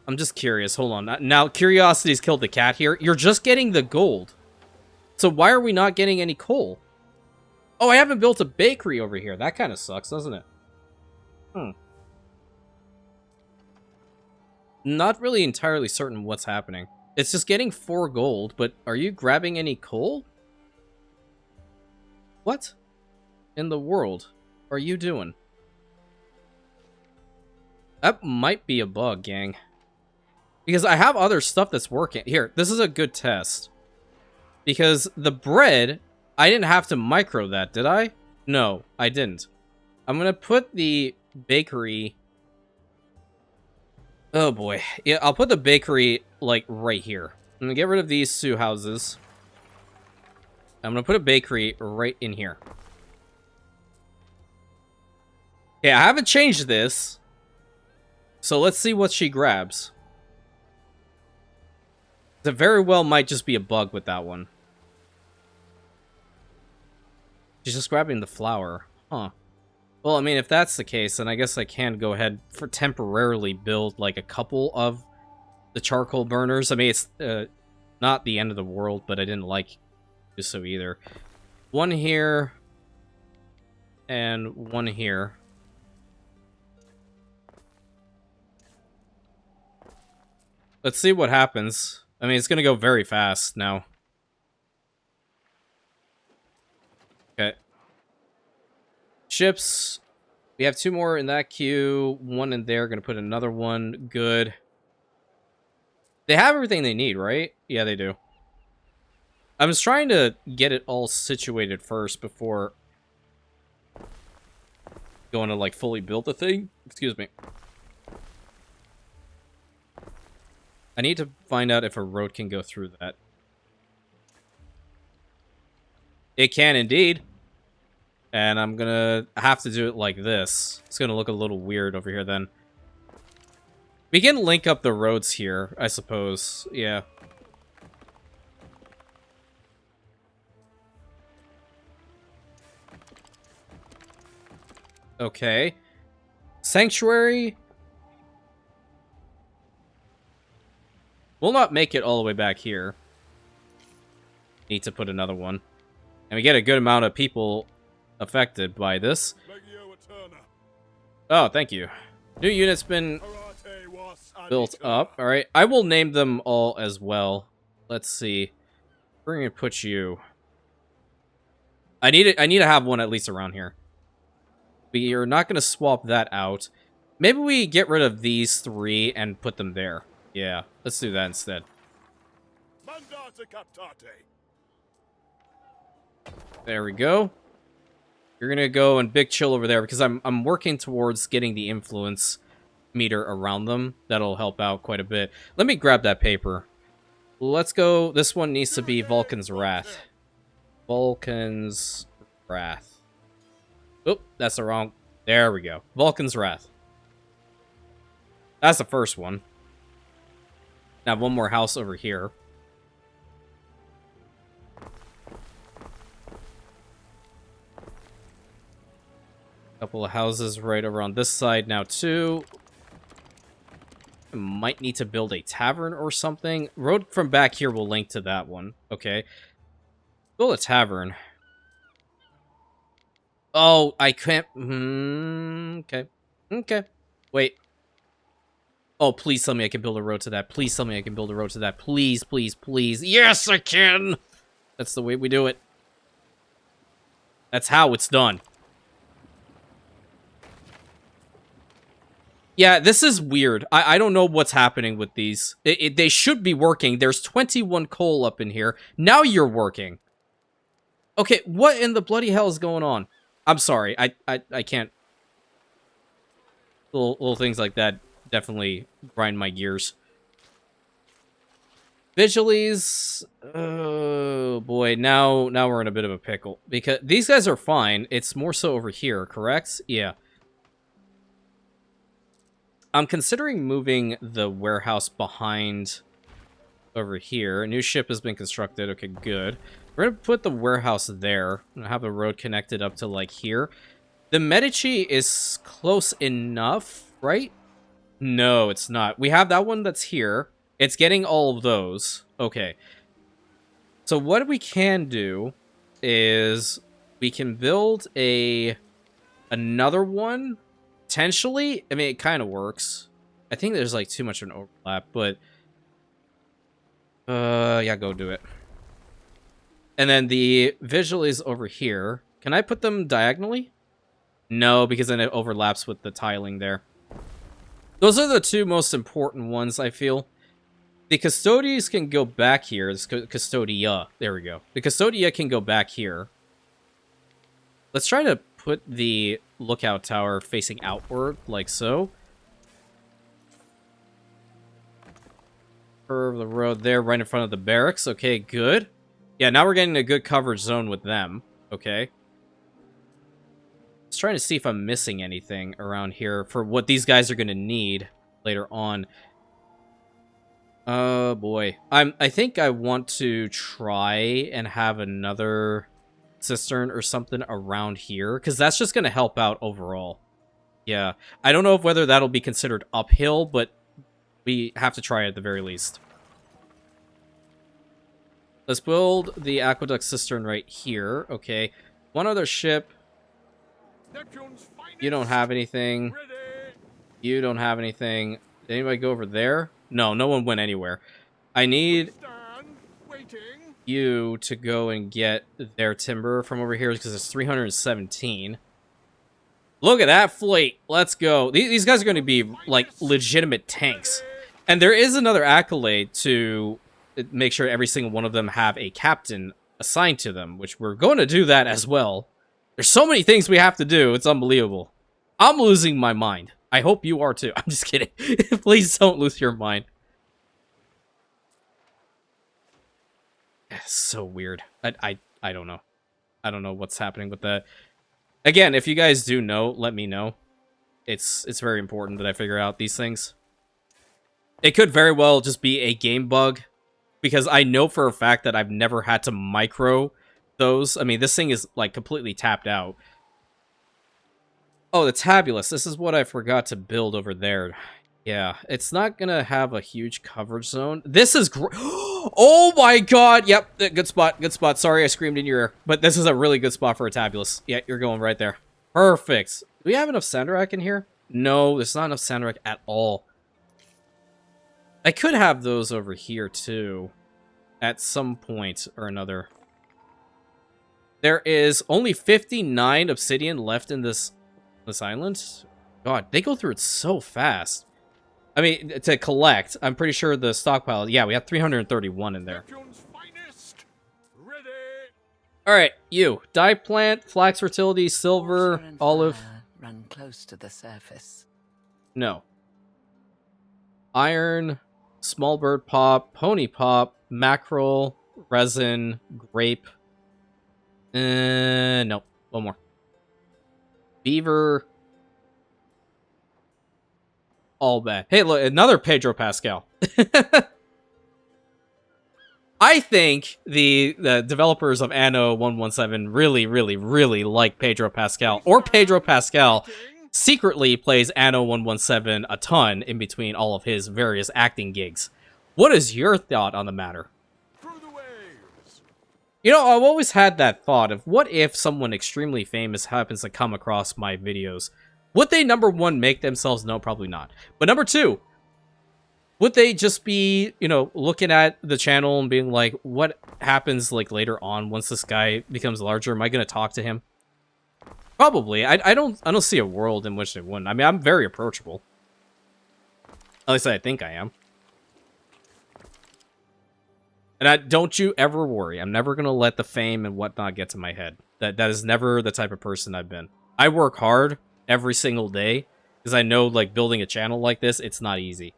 I'm just curious. Hold on. Now, curiosity's killed the cat here. You're just getting the gold. So why are we not getting any coal? Oh, I haven't built a bakery over here. That kind of sucks, doesn't it? Not really entirely certain what's happening. It's just getting 4 gold, but are you grabbing any coal? What in the world are you doing? That might be a bug, gang. Because I have other stuff that's working. Here, this is a good test. Because the bread, I didn't have to micro that, did I? No, I didn't. I'm going to put the bakery... Oh boy. Yeah, I'll put the bakery, like, right here. I'm going to get rid of these 2 houses. I'm going to put a bakery right in here. Okay, I haven't changed this. So let's see what she grabs. It very well might just be a bug with that one. She's just grabbing the flour. Huh. Well, I mean, if that's the case, then I guess I can go ahead for temporarily build, like, a couple of the charcoal burners. I mean, it's not the end of the world, but I didn't like to do so either. One here. And one here. Let's see what happens. I mean, it's going to go very fast now. Okay. Ships. We have 2 more in that queue. 1 in there. Going to put another one. Good. They have everything they need, right? Yeah, they do. I was trying to get it all situated first before going to, like, fully build the thing. Excuse me. I need to find out if a road can go through that. It can indeed. And I'm gonna have to do it like this. It's gonna look a little weird over here then. We can link up the roads here, I suppose. Yeah. Okay. Sanctuary. We'll not make it all the way back here. Need to put another one. And we get a good amount of people affected by this. Oh, thank you. New unit's been built up. Alright, I will name them all as well. Let's see. We're gonna put you... I need to have one at least around here. We are not gonna swap that out. Maybe we get rid of these 3 and put them there. Yeah, let's do that instead. There we go. You're gonna go and big chill over there because I'm working towards getting the influence meter around them. That'll help out quite a bit. Let me grab that paper. Let's go. This one needs to be Vulcan's Wrath. Vulcan's Wrath. Oop, that's the wrong. There we go. Vulcan's Wrath. That's the first one. Now one more house over here. Couple of houses right around this side now too. might need to build a tavern or something. Road from back here will link to that one. Okay. Build a tavern. Oh, I can't... okay. Okay. Wait. Oh, please tell me I can build a road to that. Please tell me I can build a road to that. Please, please, please. Yes, I can! That's the way we do it. That's how it's done. Yeah, this is weird. I don't know what's happening with these. They should be working. There's 21 coal up in here. Now you're working. Okay, what in the bloody hell is going on? I'm sorry. I can't. Little things like that definitely grind my gears. Vigilies. Oh boy, now we're in a bit of a pickle because these guys are fine. It's more so over here, correct? Yeah. I'm considering moving the warehouse behind over here. A new ship has been constructed. Okay, good. We're going to put the warehouse there and have a road connected up to, like, here. The Medici is close enough, right? No, it's not. We have that one that's here. It's getting all of those. Okay. So what we can do is we can build another one. Potentially, I mean, it kind of works. I think there's like too much of an overlap, but yeah, go do it. And then the visual is over here. Can I put them diagonally? No, because then it overlaps with the tiling there. Those are the two most important ones, I feel. The custodies can go back here. It's custodia. There we go. The custodia can go back here. Let's try to put the lookout tower facing outward, like so. Curve the road there, right in front of the barracks. Okay, good. Yeah, now we're getting a good coverage zone with them. Okay. Just trying to see if I'm missing anything around here for what these guys are going to need later on. Oh, boy. I think I want to try and have another cistern or something around here, because that's just going to help out overall. Yeah. I don't know whether that'll be considered uphill, but we have to try it at the very least. Let's build the aqueduct cistern right here. Okay. One other ship. You don't have anything. You don't have anything. Did anybody go over there? No, no one went anywhere. I need you to go and get their timber from over here because it's 317. Look at that fleet. Let's go. These guys are going to be like legitimate tanks. And there is another accolade to make sure every single one of them have a captain assigned to them, which we're going to do that as well. There's so many things we have to do. It's unbelievable. I'm losing my mind. I hope you are too. I'm just kidding. Please don't lose your mind. It's so weird. I don't know. I don't know what's happening with that. Again, if you guys do know, let me know. It's very important that I figure out these things. It could very well just be a game bug, because I know for a fact that I've never had to micro those. I mean, this thing is like completely tapped out. Oh, the tabulous. This is what I forgot to build over there. Yeah, it's not gonna have a huge coverage zone. This is great. Oh my god! Yep, good spot, good spot. Sorry I screamed in your ear, but this is a really good spot for a tabulous. Yeah, you're going right there. Perfect. Do we have enough Sandarak in here? No, there's not enough Sandarak at all. I could have those over here too, at some point or another. There is only 59 obsidian left in this island. God, they go through it so fast. I mean, to collect, I'm pretty sure the stockpile, yeah, we have 331 in there. Alright, you. Dye plant, flax fertility, silver, olive. Run close to the surface. No. Iron, small bird pop, pony pop, mackerel, resin, grape. No. One more. Beaver. All bad. Hey, look, another Pedro Pascal. I think the developers of Anno 117 really, really, really like Pedro Pascal, or Pedro Pascal secretly plays Anno 117 a ton in between all of his various acting gigs. What is your thought on the matter? Through the waves. You know, I've always had that thought of what if someone extremely famous happens to come across my videos? Would they, number one, make themselves known? Probably not. But number two, would they just be, you know, looking at the channel and being like, what happens, like, later on once this guy becomes larger? Am I going to talk to him? Probably. I don't see a world in which they wouldn't. I mean, I'm very approachable. At least I think I am. And don't you ever worry. I'm never going to let the fame and whatnot get to my head. That is never the type of person I've been. I work hard every single day because I know, like, building a channel like this, it's not easy.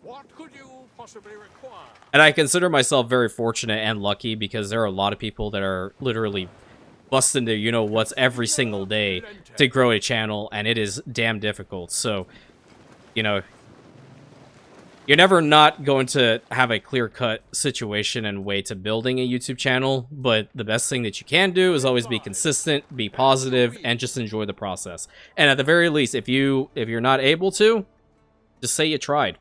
What could you possibly require? And I consider myself very fortunate and lucky because there are a lot of people that are literally busting their you-know-what's every single day to grow a channel, and it is damn difficult. So, you know, you're never not going to have a clear-cut situation and way to building a YouTube channel, but the best thing that you can do is always be consistent, be positive, and just enjoy the process. And at the very least, if you're not able to, just say you tried.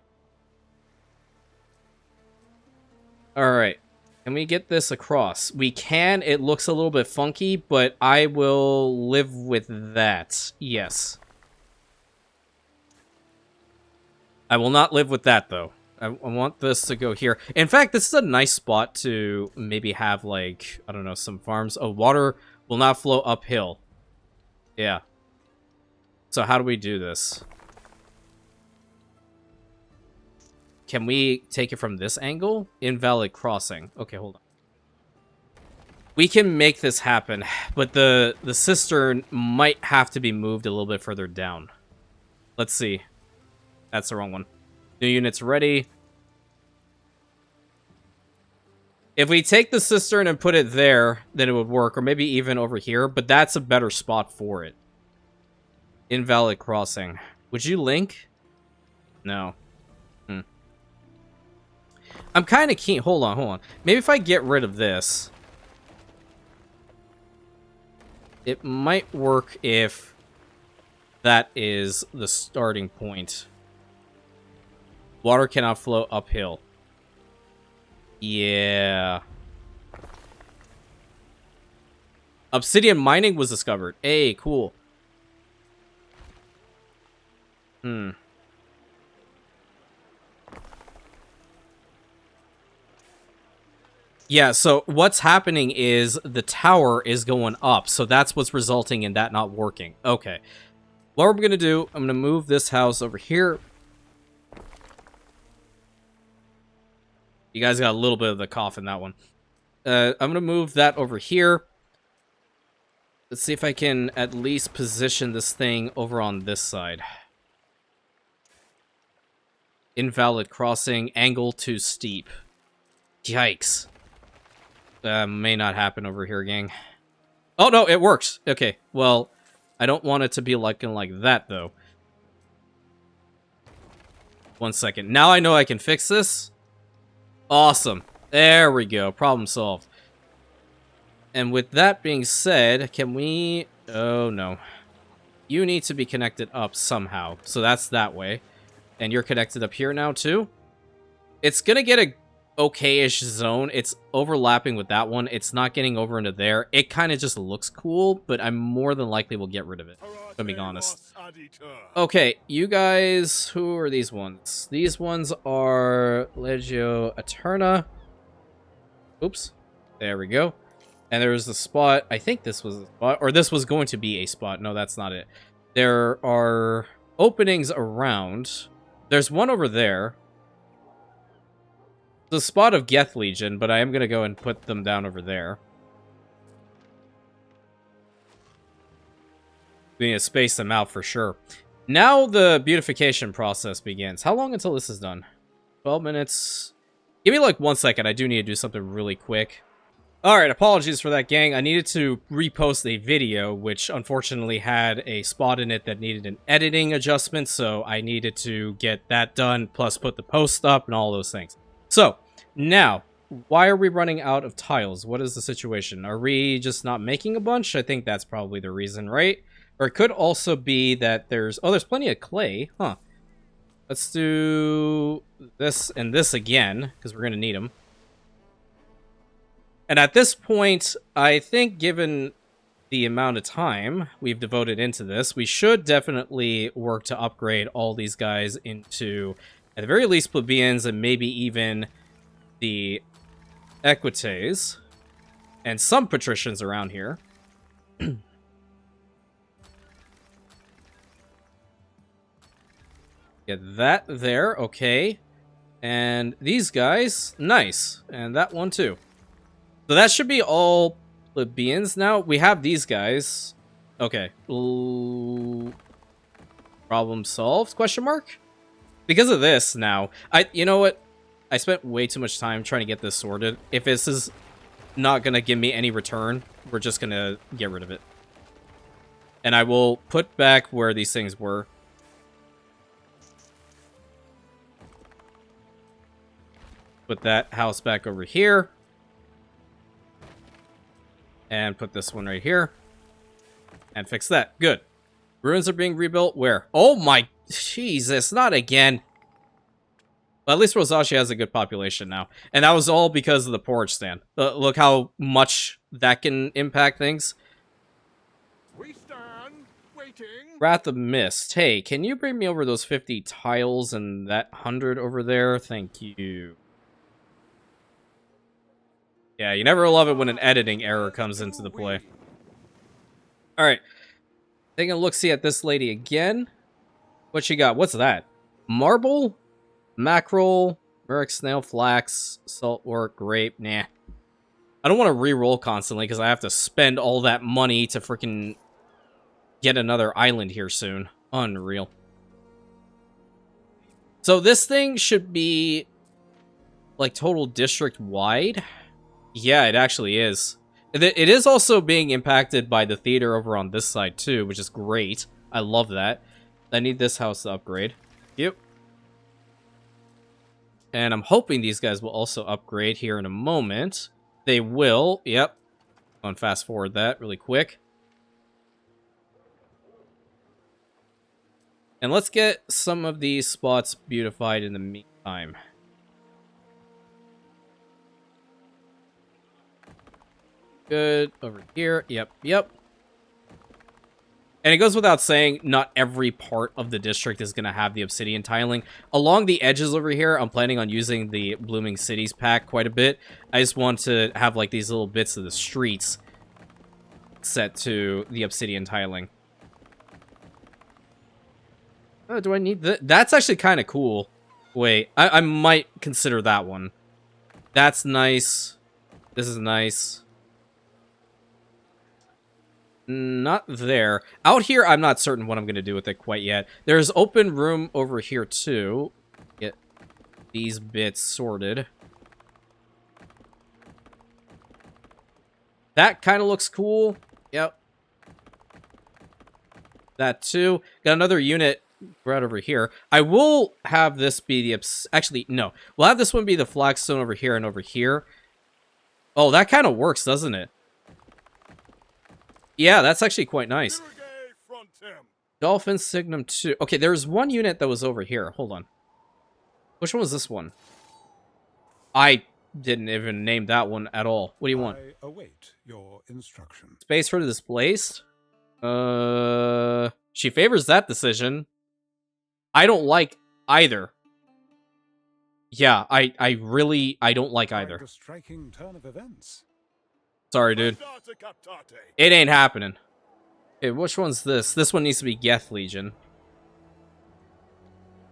Alright, can we get this across? We can. It looks a little bit funky, but I will live with that. Yes. I will not live with that, though. I want this to go here. In fact, this is a nice spot to maybe have, like, I don't know, some farms. Oh, water will not flow uphill. Yeah. So how do we do this? Can we take it from this angle? Invalid crossing. Okay, hold on. We can make this happen, but the cistern might have to be moved a little bit further down. Let's see. That's the wrong one. New units ready. If we take the cistern and put it there, then it would work, or maybe even over here, but that's a better spot for it. Invalid crossing. Would you link? No. I'm kind of keen. Hold on. Maybe if I get rid of this, it might work if that is the starting point. Water cannot flow uphill. Yeah. Obsidian mining was discovered. Hey, cool. Yeah, so what's happening is the tower is going up, so that's what's resulting in that not working. Okay. What we're going to do, I'm going to move this house over here. You guys got a little bit of the cough in that one. I'm going to move that over here. Let's see if I can at least position this thing over on this side. Invalid crossing, angle too steep. Yikes. May not happen over here, gang. Oh, no, it works. Okay, well, I don't want it to be looking like that, though. 1 second. Now I know I can fix this. Awesome. There we go. Problem solved. And with that being said, can we... Oh, no. You need to be connected up somehow. So that's that way. And you're connected up here now, too? It's gonna get a okay-ish zone. It's overlapping with that one. It's not getting over into there. It kind of just looks cool, but I'm more than likely will get rid of it, if I'm being honest. Okay, you guys, who are these ones? These ones are Legio Eterna. Oops. There we go. And there's the spot. I think this was a spot, or this was going to be a spot. No, that's not it. There are openings around. There's one over there. The spot of Geth Legion, but I am going to go and put them down over there. We need to space them out for sure. Now the beautification process begins. How long until this is done? 12 minutes. Give me like 1 second. I do need to do something really quick. Alright, apologies for that, gang. I needed to repost a video, which unfortunately had a spot in it that needed an editing adjustment, so I needed to get that done, plus put the post up and all those things. So, now, why are we running out of tiles? What is the situation? Are we just not making a bunch? I think that's probably the reason, right? Or it could also be that there's... Oh, there's plenty of clay. Huh. Let's do this and this again, because we're going to need them. And at this point, I think given the amount of time we've devoted into this, we should definitely work to upgrade all these guys into, at the very least, plebeians and maybe even the equites and some patricians around here. Get that there, okay. And these guys, nice. And that one too. So that should be all plebeians now. We have these guys. Okay. Problem solved? Question mark? Because of this now, you know what? I spent way too much time trying to get this sorted. If this is not going to give me any return, we're just going to get rid of it. And I will put back where these things were. Put that house back over here. And put this one right here. And fix that. Good. Ruins are being rebuilt. Where? Oh my... Jesus, not again. But at least Rosashi has a good population now. And that was all because of the porridge stand. Look how much that can impact things. We stand waiting. Wrath of Mist. Hey, can you bring me over those 50 tiles and that 100 over there? Thank you. Yeah, you never love it when an editing error comes into the play. Alright. Taking a look-see at this lady again. What she got? What's that? Marble? Mackerel? Merrick snail, flax, saltwort, grape. Nah. I don't want to re-roll constantly because I have to spend all that money to freaking get another island here soon. Unreal. So this thing should be like total district wide. Yeah, it actually is. It is also being impacted by the theater over on this side too, which is great. I love that. I need this house to upgrade. Yep. And I'm hoping these guys will also upgrade here in a moment. They will. Yep. Go and fast forward that really quick. And let's get some of these spots beautified in the meantime. Good. Over here. Yep, yep. And it goes without saying, not every part of the district is going to have the obsidian tiling. Along the edges over here, I'm planning on using the Blooming Cities pack quite a bit. I just want to have like these little bits of the streets set to the obsidian tiling. Oh, do I need that? That's actually kind of cool. Wait, I might consider that one. That's nice. This is nice. Not there. Out here, I'm not certain what I'm going to do with it quite yet. There's open room over here, too. Get these bits sorted. That kind of looks cool. Yep. That, too. Got another unit right over here. I will have this be the... Actually, no. We'll have this one be the flagstone over here and over here. Oh, that kind of works, doesn't it? Yeah, that's actually quite nice. Dolphin Signum 2. Okay, there's one unit that was over here. Hold on. Which one was this one? I didn't even name that one at all. What do you want? I await your instructions. Space for the displaced? She favors that decision. I don't like either. Yeah, I really don't like either. A striking turn of events. Sorry, dude. It ain't happening. Okay, which one's this? This one needs to be Geth Legion.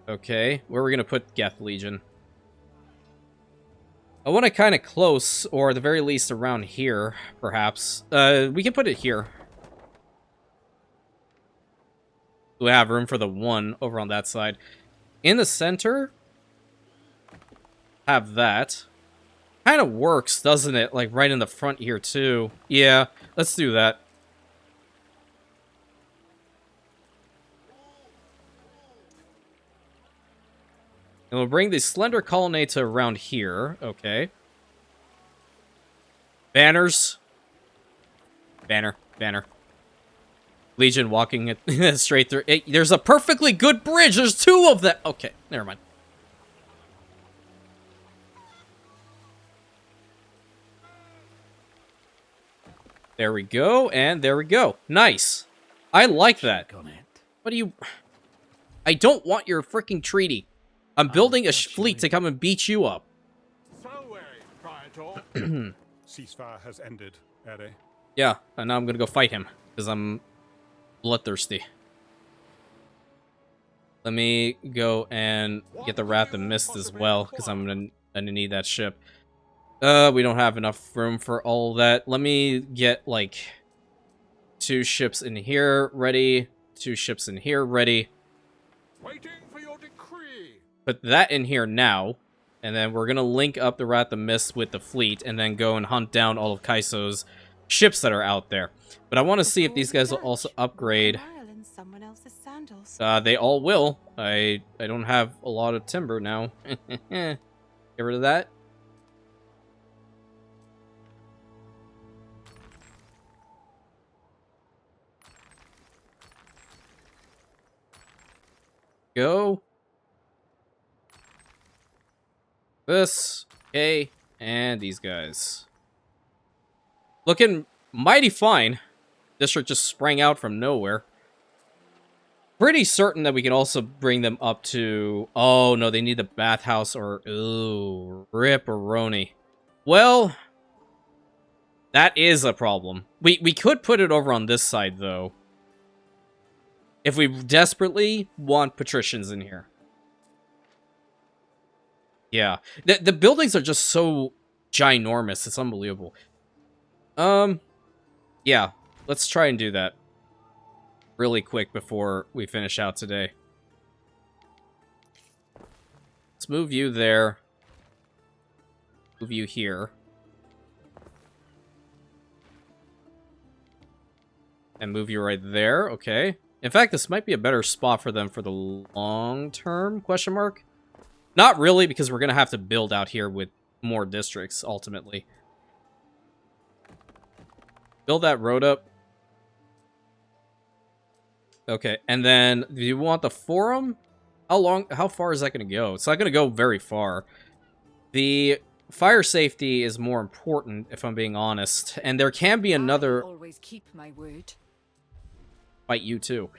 Okay, where are we gonna put Geth Legion? I want it kind of close, or at the very least around here, perhaps. We can put it here. We have room for the one over on that side. In the center, have that. Kind of works, doesn't it? Like right in the front here too. Yeah, let's do that. And we'll bring the slender colonnade to around here. Okay. Banners. Banner. Legion walking it straight through. There's a perfectly good bridge. There's two of them. Okay, never mind. There we go, and there we go. Nice. I like that. What do you... I don't want your freaking treaty. I'm building a fleet to come and beat you up. Ceasefire has ended, Ere. Yeah, and now I'm gonna go fight him, because I'm bloodthirsty. Let me go and get the Wrath of Mist as well, because I'm gonna need that ship. We don't have enough room for all that. Let me get, like, 2 ships in here ready, 2 ships in here ready. Waiting for your decree. Put that in here now, and then we're gonna link up the Wrath of Mist with the fleet, and then go and hunt down all of Kaiso's ships that are out there. But I want to see if these guys will also upgrade. They all will. I don't have a lot of timber now. Get rid of that. Go. This. Okay. And these guys. Looking mighty fine. District just sprang out from nowhere. Pretty certain that we can also bring them up to... Oh, no, they need the bathhouse or... Ooh, rip-a-roni. Well, that is a problem. We could put it over on this side, though. If we desperately want patricians in here. Yeah. The buildings are just so ginormous. It's unbelievable. Yeah. Let's try and do that. Really quick before we finish out today. Let's move you there. Move you here. And move you right there. Okay. In fact, this might be a better spot for them for the long term, question mark? Not really, because we're going to have to build out here with more districts, ultimately. Build that road up. Okay, and then, do you want the forum? How far is that going to go? It's not going to go very far. The fire safety is more important, if I'm being honest. And there can be another... I always keep my word. Fight you too.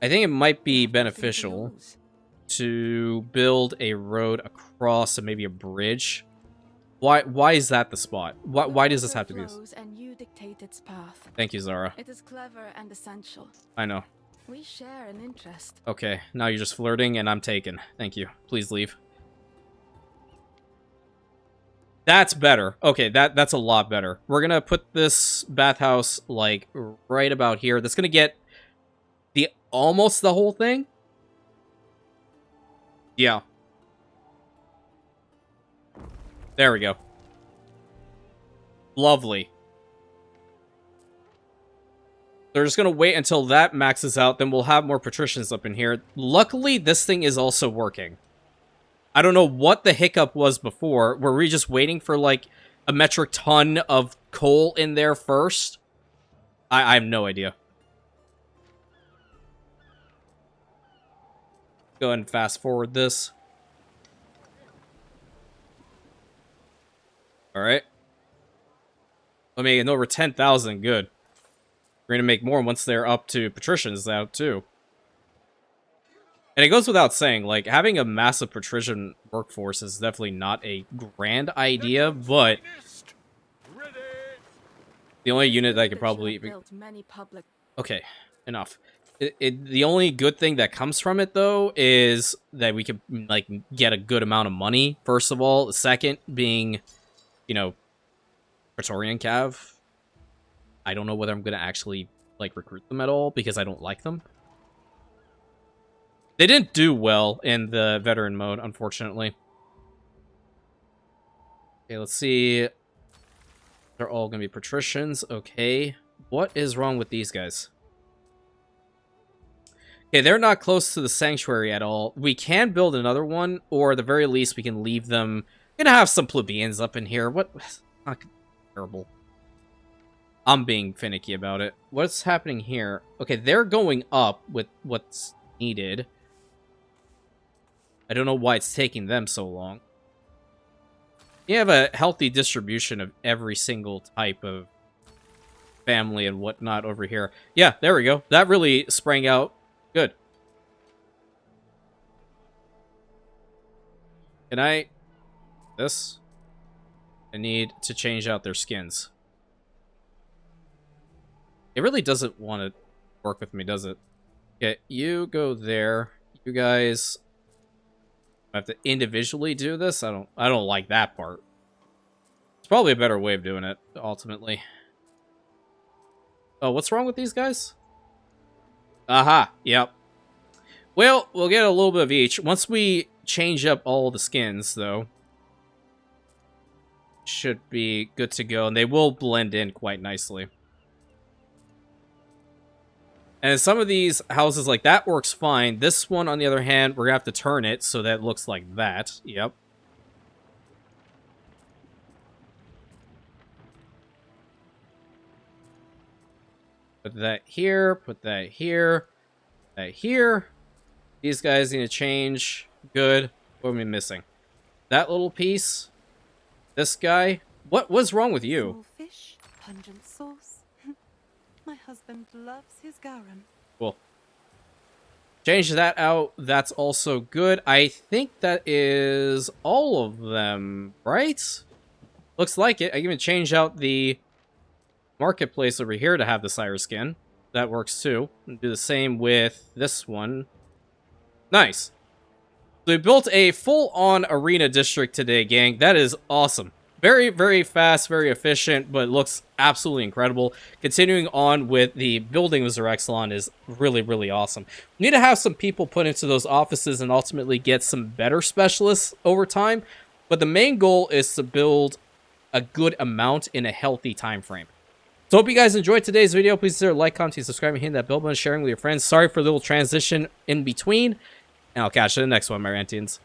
I think it might be beneficial to build a road across and maybe a bridge. Why is that the spot? Why does this have to be this? And you dictate its path. Thank you, Zara. It is clever and essential. I know. We share an interest. Okay, now you're just flirting and I'm taken. Thank you. Please leave. That's better. Okay, that's a lot better. We're gonna put this bathhouse, like, right about here. That's gonna get almost the whole thing. Yeah. There we go. Lovely. They're just gonna wait until that maxes out, then we'll have more patricians up in here. Luckily, this thing is also working. I don't know what the hiccup was before. Were we just waiting for, like, a metric ton of coal in there first? I have no idea. Go ahead and fast forward this. Alright. Let me get over 10,000. Good. We're going to make more once they're up to patricians out, too. And it goes without saying, like, having a massive patrician workforce is definitely not a grand idea, but the only unit that I could probably... Okay, enough. The only good thing that comes from it, though, is that we could, like, get a good amount of money, first of all. The second being, you know, Praetorian Cav. I don't know whether I'm going to actually, like, recruit them at all, because I don't like them. They didn't do well in the veteran mode, unfortunately. Okay, let's see. They're all going to be patricians. Okay. What is wrong with these guys? Okay, they're not close to the sanctuary at all. We can build another one, or at the very least, we can leave them. We're going to have some plebeians up in here. What? Not terrible. I'm being finicky about it. What's happening here? Okay, they're going up with what's needed. I don't know why it's taking them so long. You have a healthy distribution of every single type of family and whatnot over here. Yeah, there we go. That really sprang out good. Can I... This? I need to change out their skins. It really doesn't want to work with me, does it? Okay, you go there. You guys have to individually do this. I don't like that part. It's probably a better way of doing it, ultimately. Oh, what's wrong with these guys? Aha, yep. Well, we'll get a little bit of each. Once we change up all the skins, though, should be good to go, and they will blend in quite nicely. And some of these houses, like, that works fine. This one, on the other hand, we're gonna have to turn it so that it looks like that. Yep. Put that here, put that here, that here. These guys need to change. Good. What am I missing? That little piece. This guy. What's wrong with you? Small fish, pungent sauce. My husband loves his garum. Cool. Change that out. That's also good. I think that is all of them, right? Looks like it. I can even change out the marketplace over here to have the Sire skin. That works too. And do the same with this one. Nice. So we built a full-on arena district today, gang. That is awesome. Very, very fast, very efficient, but looks absolutely incredible. Continuing on with the building of ZEREXALONI is really, really awesome. We need to have some people put into those offices and ultimately get some better specialists over time. But the main goal is to build a good amount in a healthy time frame. So hope you guys enjoyed today's video. Please consider like, comment, subscribe, and hit that bell button, sharing with your friends. Sorry for the little transition in between. And I'll catch you in the next one, my Rantians.